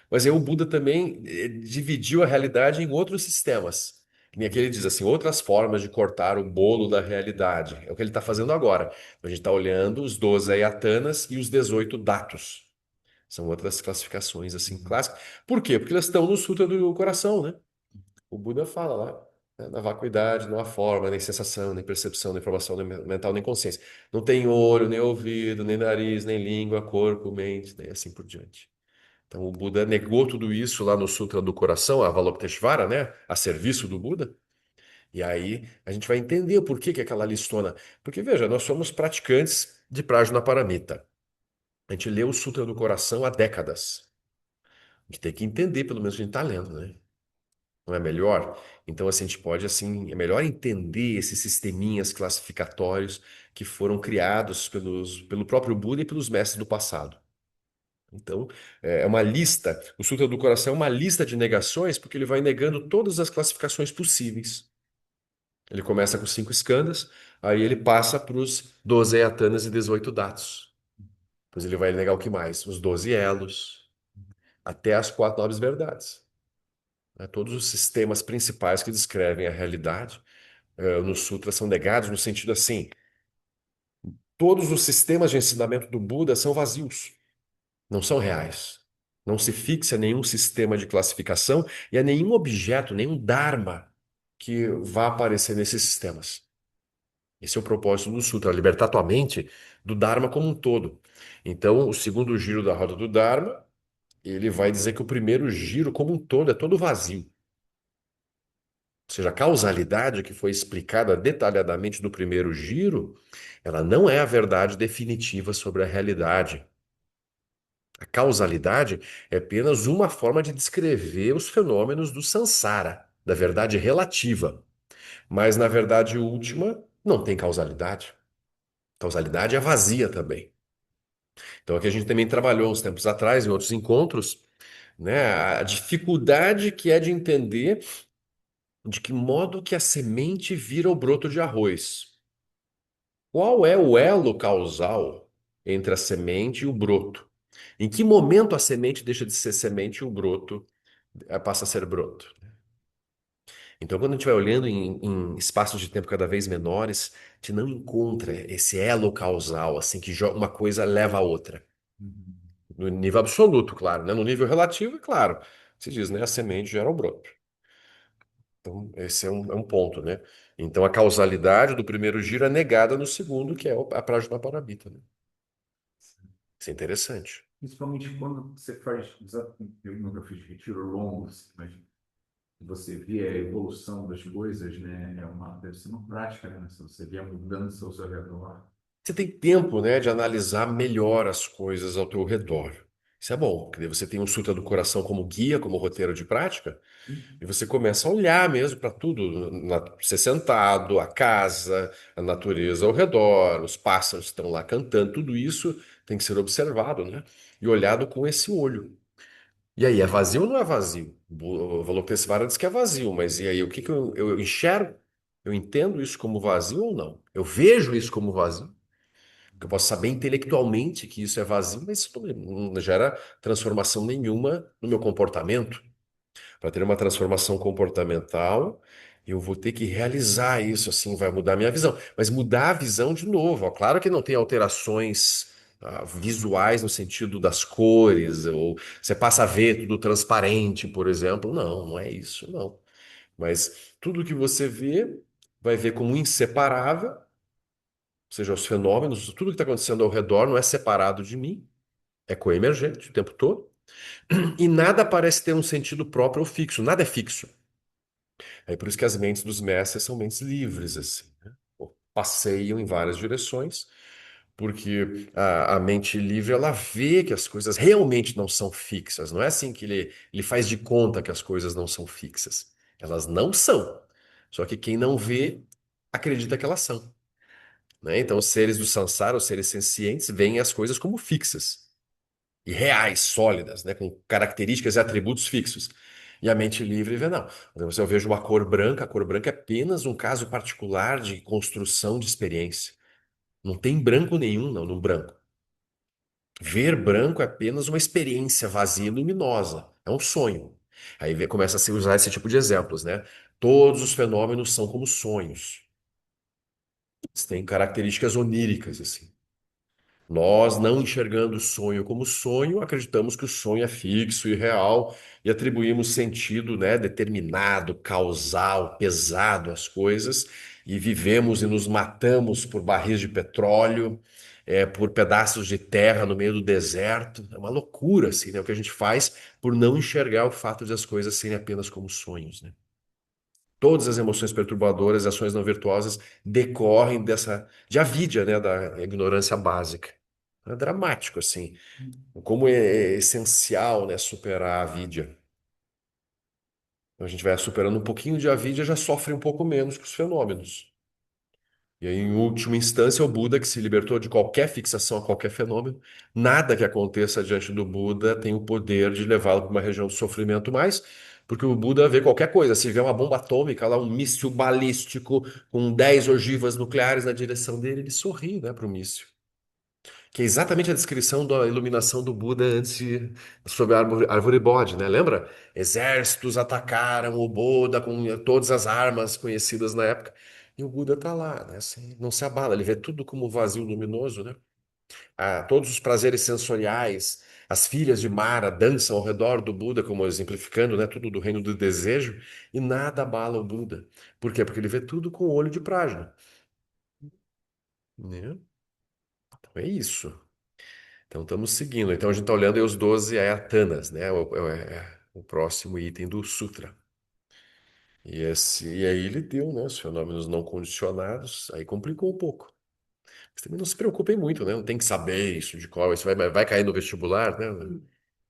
Mas aí o Buda também dividiu a realidade em outros sistemas. Que nem aqui ele diz assim, outras formas de cortar o bolo da realidade. É o que ele está fazendo agora. A gente está olhando os 12 ayatanas e os 18 datos. São outras classificações assim clássicas. Por quê? Porque elas estão no Sutra do Coração, né? O Buda fala lá, né, na vacuidade não há forma, nem sensação, nem percepção, nem informação, nem mental, nem consciência. Não tem olho, nem ouvido, nem nariz, nem língua, corpo, mente, nem assim por diante. Então, o Buda negou tudo isso lá no Sutra do Coração, a Avalokiteshvara, né? A serviço do Buda. E aí a gente vai entender o porquê que aquela listona. Porque, veja, nós somos praticantes de Prajnaparamita. A gente lê o Sutra do Coração há décadas. A gente tem que entender, pelo menos, o que a gente está lendo, né? Não é melhor? Então, assim, a gente pode, assim, é melhor entender esses sisteminhas classificatórios que foram criados pelo próprio Buda e pelos mestres do passado. Então, é uma lista. O Sutra do Coração é uma lista de negações, porque ele vai negando todas as classificações possíveis. Ele começa com 5 skandhas, aí ele passa para os 12 ayatanas e 18 datos. Depois ele vai negar o que mais? Os 12 elos, até as 4 nobres verdades. Né? Todos os sistemas principais que descrevem a realidade no Sutra são negados no sentido assim: todos os sistemas de ensinamento do Buda são vazios. Não são reais. Não se fixa nenhum sistema de classificação e a nenhum objeto, nenhum dharma que vá aparecer nesses sistemas. Esse é o propósito do Sutra, libertar tua mente do dharma como um todo. Então, o segundo giro da roda do dharma, ele vai dizer que o primeiro giro como um todo é todo vazio. Ou seja, a causalidade que foi explicada detalhadamente no primeiro giro, ela não é a verdade definitiva sobre a realidade. A causalidade é apenas uma forma de descrever os fenômenos do samsara, da verdade relativa. Mas na verdade última, não tem causalidade. Causalidade é vazia também. Então aqui a gente também trabalhou uns tempos atrás, em outros encontros, né, a dificuldade que é de entender de que modo que a semente vira o broto de arroz. Qual é o elo causal entre a semente e o broto? Em que momento a semente deixa de ser semente e o broto passa a ser broto? Então, quando a gente vai olhando em espaços de tempo cada vez menores, a gente não encontra esse elo causal, assim, que uma coisa leva a outra. No nível absoluto, claro, né? No nível relativo, é claro. Se diz, né? A semente gera o broto. Então, esse é um ponto, né? Então, a causalidade do primeiro giro é negada no segundo, que é a Prajnaparamita, né? Isso é interessante. Principalmente quando você faz, eu nunca fiz retiro longo, assim, mas você vê a evolução das coisas, né? Deve ser uma prática, né? Se você vê a mudança ao seu redor. Você tem tempo, né, de analisar melhor as coisas ao teu redor. Isso é bom, porque daí você tem o Sutra do Coração como guia, como roteiro de prática, e você começa a olhar mesmo para tudo, você sentado, a casa, a natureza ao redor, os pássaros que estão lá cantando, tudo isso tem que ser observado, né? E olhado com esse olho. E aí, é vazio ou não é vazio? O Avalokitesvara diz que é vazio, mas e aí, o que que eu enxergo? Eu entendo isso como vazio ou não? Eu vejo isso como vazio? Porque eu posso saber intelectualmente que isso é vazio, mas isso não gera transformação nenhuma no meu comportamento. Para ter uma transformação comportamental, eu vou ter que realizar isso, assim, vai mudar a minha visão. Mas mudar a visão de novo, ó, claro que não tem alterações visuais no sentido das cores, ou você passa a ver tudo transparente, por exemplo. Não, não é isso, não. Mas tudo que você vê, vai ver como inseparável, ou seja, os fenômenos, tudo que está acontecendo ao redor não é separado de mim, é coemergente o tempo todo. E nada parece ter um sentido próprio ou fixo, nada é fixo. É por isso que as mentes dos mestres são mentes livres, assim, né? Passeiam em várias direções, porque a mente livre, ela vê que as coisas realmente não são fixas. Não é assim que ele faz de conta que as coisas não são fixas. Elas não são. Só que quem não vê, acredita que elas são, né? Então, os seres do samsara, os seres sencientes, veem as coisas como fixas e reais, sólidas, né, com características e atributos fixos. E a mente livre vê, não. Por exemplo, se eu vejo uma cor branca, a cor branca é apenas um caso particular de construção de experiência. Não tem branco nenhum, não, no branco. Ver branco é apenas uma experiência vazia e luminosa. É um sonho. Aí começa a se usar esse tipo de exemplos, né? Todos os fenômenos são como sonhos. Eles têm características oníricas, assim. Nós, não enxergando o sonho como sonho, acreditamos que o sonho é fixo e real e atribuímos sentido, né, determinado, causal, pesado às coisas e vivemos e nos matamos por barris de petróleo, por pedaços de terra no meio do deserto. É uma loucura, assim, né, o que a gente faz por não enxergar o fato de as coisas serem apenas como sonhos, né? Todas as emoções perturbadoras e ações não virtuosas decorrem de avidya, né, da ignorância básica. É dramático, assim. Como é essencial, né, superar a avidya. Então, a gente vai superando um pouquinho de avidya, já sofre um pouco menos com os fenômenos. E aí, em última instância, o Buda, que se libertou de qualquer fixação a qualquer fenômeno, nada que aconteça diante do Buda tem o poder de levá-lo para uma região de sofrimento mais, porque o Buda vê qualquer coisa. Se vê uma bomba atômica, lá um míssil balístico com 10 ogivas nucleares na direção dele, ele sorri, né, para o míssil. Que é exatamente a descrição da iluminação do Buda sob a árvore Bodhi, né? Lembra? Exércitos atacaram o Buda com todas as armas conhecidas na época. E o Buda está lá, né? Assim, não se abala, ele vê tudo como vazio luminoso, né? Todos os prazeres sensoriais, as filhas de Mara dançam ao redor do Buda, como exemplificando, né? Tudo do reino do desejo, e nada abala o Buda. Por quê? Porque ele vê tudo com o olho de Prajna, né? Então é isso. Então estamos seguindo. Então a gente está olhando aí os 12 ayatanas, né? O próximo item do Sutra. E aí ele deu, né? Os fenômenos não condicionados, aí complicou um pouco. Mas também não se preocupem muito, né? Não tem que saber isso de qual. Isso vai cair no vestibular, né? No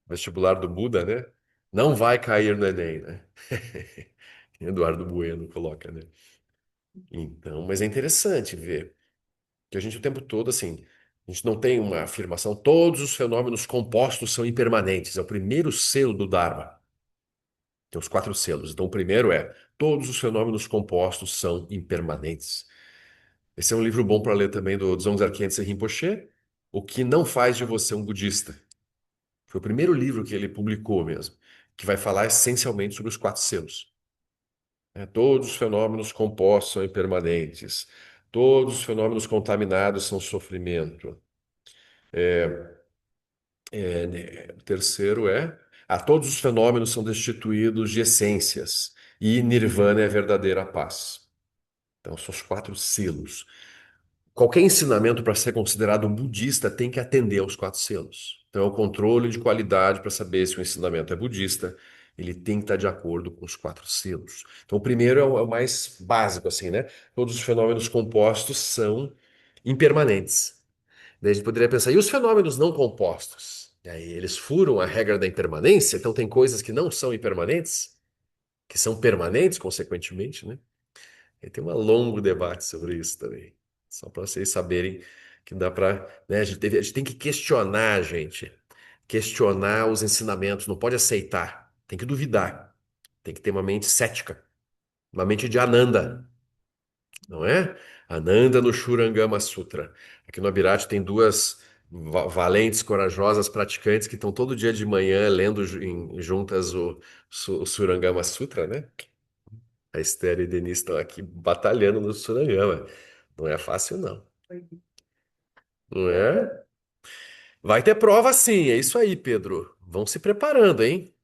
vestibular do Buda, né? Não vai cair no Enem, né? Eduardo Bueno coloca, né? Então, mas é interessante ver. Que a gente o tempo todo, assim, a gente não tem uma afirmação, todos os fenômenos compostos são impermanentes. É o primeiro selo do Dharma. Tem os 4 selos. Então, o primeiro é, todos os fenômenos compostos são impermanentes. Esse é um livro bom para ler também do Dzongzar Khyentse Rinpoche, O que não faz de você um budista. Foi o primeiro livro que ele publicou mesmo, que vai falar essencialmente sobre os 4 selos. Todos os fenômenos compostos são impermanentes. Todos os fenômenos contaminados são sofrimento. O terceiro é: todos os fenômenos são destituídos de essências e nirvana é a verdadeira paz. Então, são os 4 selos. qualquer ensinamento para ser considerado um budista tem que atender aos quatro selos. Então, é o controle de qualidade para saber se o ensinamento é budista, ele tem que estar de acordo com os quatro selos. Então, o primeiro é o mais básico, assim, né? Todos os fenômenos compostos são impermanentes. Daí a gente poderia pensar, e os fenômenos não compostos? E aí, eles furam a regra da impermanência, então tem coisas que não são impermanentes, que são permanentes, consequentemente, né? E tem um longo debate sobre isso também. Só para vocês saberem que dá para, né, a gente tem que questionar, gente. Questionar os ensinamentos, não pode aceitar, tem que duvidar. Tem que ter uma mente cética, uma mente de Ananda, não é? Ananda no Shurangama Sutra. Aqui no Abhirate tem duas valentes, corajosas praticantes que estão todo dia de manhã lendo juntas o Surangama Sutra, né? A Esther e a Denise estão aqui batalhando no Surangama. Não é fácil, não. Não é? Vai ter prova sim, é isso aí, Pedro. Vão se preparando, hein?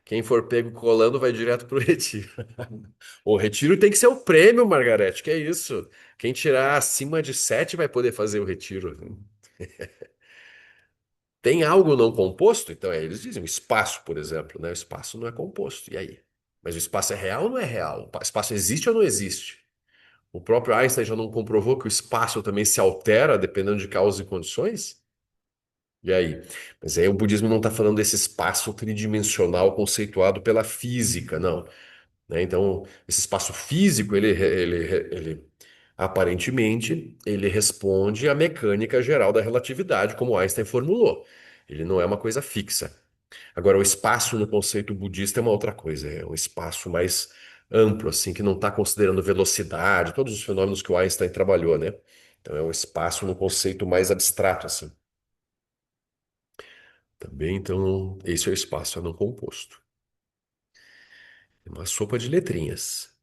Quem for pego colando vai direto pro retiro. O retiro tem que ser o prêmio, Margarete, que é isso. Quem tirar acima de 7 vai poder fazer o retiro. Tem algo não composto? Então, eles dizem, o espaço, por exemplo, né? O espaço não é composto. E aí? Mas o espaço é real ou não é real? O espaço existe ou não existe? O próprio Einstein já não comprovou que o espaço também se altera dependendo de causas e condições? E aí? Mas aí o budismo não está falando desse espaço tridimensional conceituado pela física, não. Né? Então, esse espaço físico, ele aparentemente, ele responde à mecânica geral da relatividade, como Einstein formulou. Ele não é uma coisa fixa. Agora, o espaço no conceito budista é uma outra coisa, é um espaço mais amplo, assim, que não está considerando velocidade, todos os fenômenos que o Einstein trabalhou, né? Então, é um espaço no conceito mais abstrato, assim. Também, então, esse é o espaço não composto. É uma sopa de letrinhas.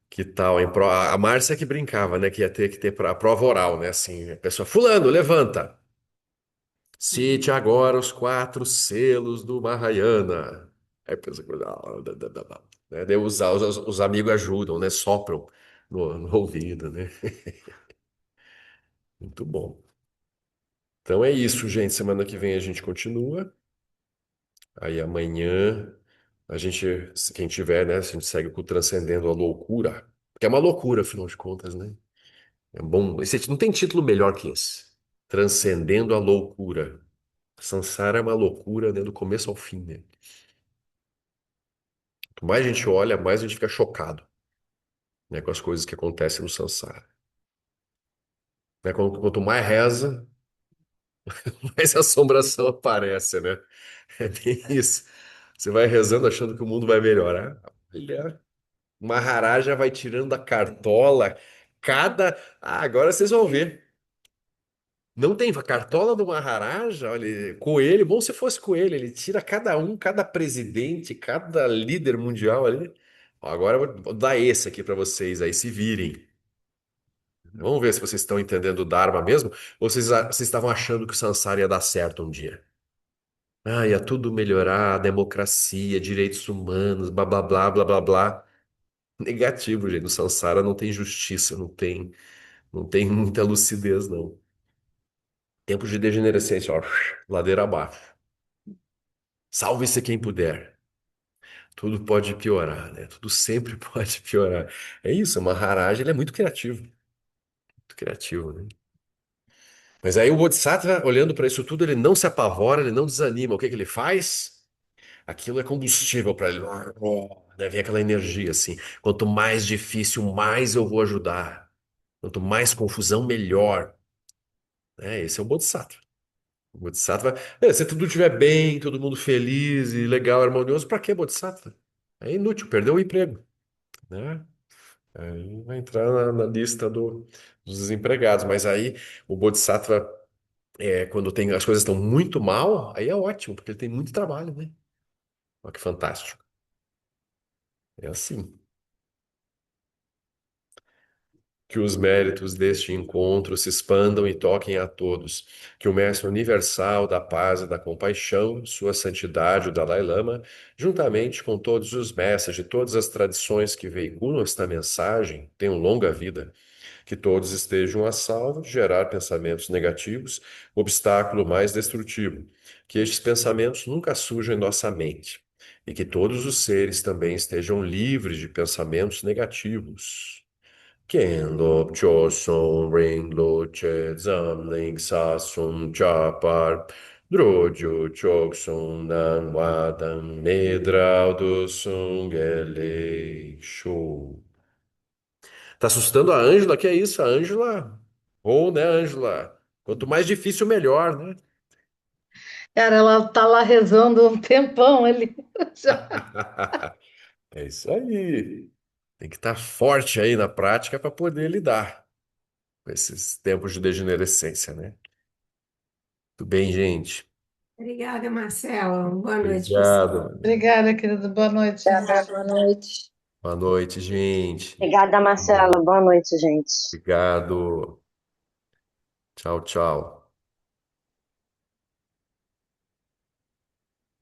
Que tal, hein? A Márcia que brincava, né? Que ter a prova oral, né? Assim, a pessoa, fulano, levanta. Cite agora os quatro selos do Mahayana. Aí a pessoa, né? Daí os amigos ajudam, né? Sopram no ouvido, né? Muito bom. Então é isso, gente. Semana que vem a gente continua. Aí amanhã a gente, quem tiver, né? A gente segue com o Transcendendo a Loucura. Que é uma loucura, afinal de contas, né? É bom. Não tem título melhor que esse. Transcendendo a Loucura. Sansara é uma loucura, né? Do começo ao fim, né? Quanto mais a gente olha, mais a gente fica chocado, né? Com as coisas que acontecem no Sansara. Né? Quanto mais reza, mais assombração aparece, né? É bem isso. Você vai rezando achando que o mundo vai melhorar. Olha, o Maharaja vai tirando a cartola. Agora vocês vão ver. Não tem cartola do Maharaja, olha, coelho, bom se fosse coelho, ele tira cada um, cada presidente, cada líder mundial ali. Ó, agora eu vou dar esse aqui para vocês aí, se virem. Vamos ver se vocês estão entendendo o Dharma mesmo, ou vocês estavam achando que o Sansara ia dar certo um dia. Ah, ia tudo melhorar, democracia, direitos humanos, blá blá blá blá blá blá. Negativo, gente. No Sansara não tem justiça, não tem muita lucidez, não. Tempos de degenerescência, ó, ladeira abaixo. Salve-se quem puder. Tudo pode piorar, né? Tudo sempre pode piorar. É isso, o Maharaj, ele é muito criativo. Muito criativo, né? Mas aí o Bodhisattva, olhando para isso tudo, ele não se apavora, ele não desanima. O que que ele faz? Aquilo é combustível para ele. Né? Vem aquela energia assim. Quanto mais difícil, mais eu vou ajudar. Quanto mais confusão, melhor. Esse é o Bodhisattva. O Bodhisattva, se tudo estiver bem, todo mundo feliz e legal, harmonioso, para que Bodhisattva? É inútil, perdeu o emprego, né? Aí vai entrar na lista dos desempregados. Mas aí o Bodhisattva, quando as coisas estão muito mal, aí é ótimo, porque ele tem muito trabalho, né? Olha que fantástico. É assim. Que os méritos deste encontro se expandam e toquem a todos. Que o Mestre Universal da Paz e da Compaixão, Sua Santidade, o Dalai Lama, juntamente com todos os mestres de todas as tradições que veiculam esta mensagem, tenham longa vida. que todos estejam a salvo, gerar pensamentos negativos, obstáculo mais destrutivo, que estes pensamentos nunca surjam em nossa mente, e que todos os seres também estejam livres de pensamentos negativos. Kenlop Choson Ringlo Che Zamling Sasum Chapar Drojo Chokson Nan Wadan Medraudo Sungele Show. Tá assustando a Ângela? Que é isso, a Ângela? Ou, né, Ângela? Quanto mais difícil, melhor, né? Cara, ela tá lá rezando um tempão ali. É isso aí. Tem que estar forte aí na prática para poder lidar com esses tempos de degenerescência, né? Tudo bem, gente? Obrigada, Marcela. Boa noite para você. Obrigado. Obrigada, querida. Boa noite. Boa noite. Boa noite, gente. Obrigada, Marcela. Boa noite, gente. Obrigado. Tchau, tchau.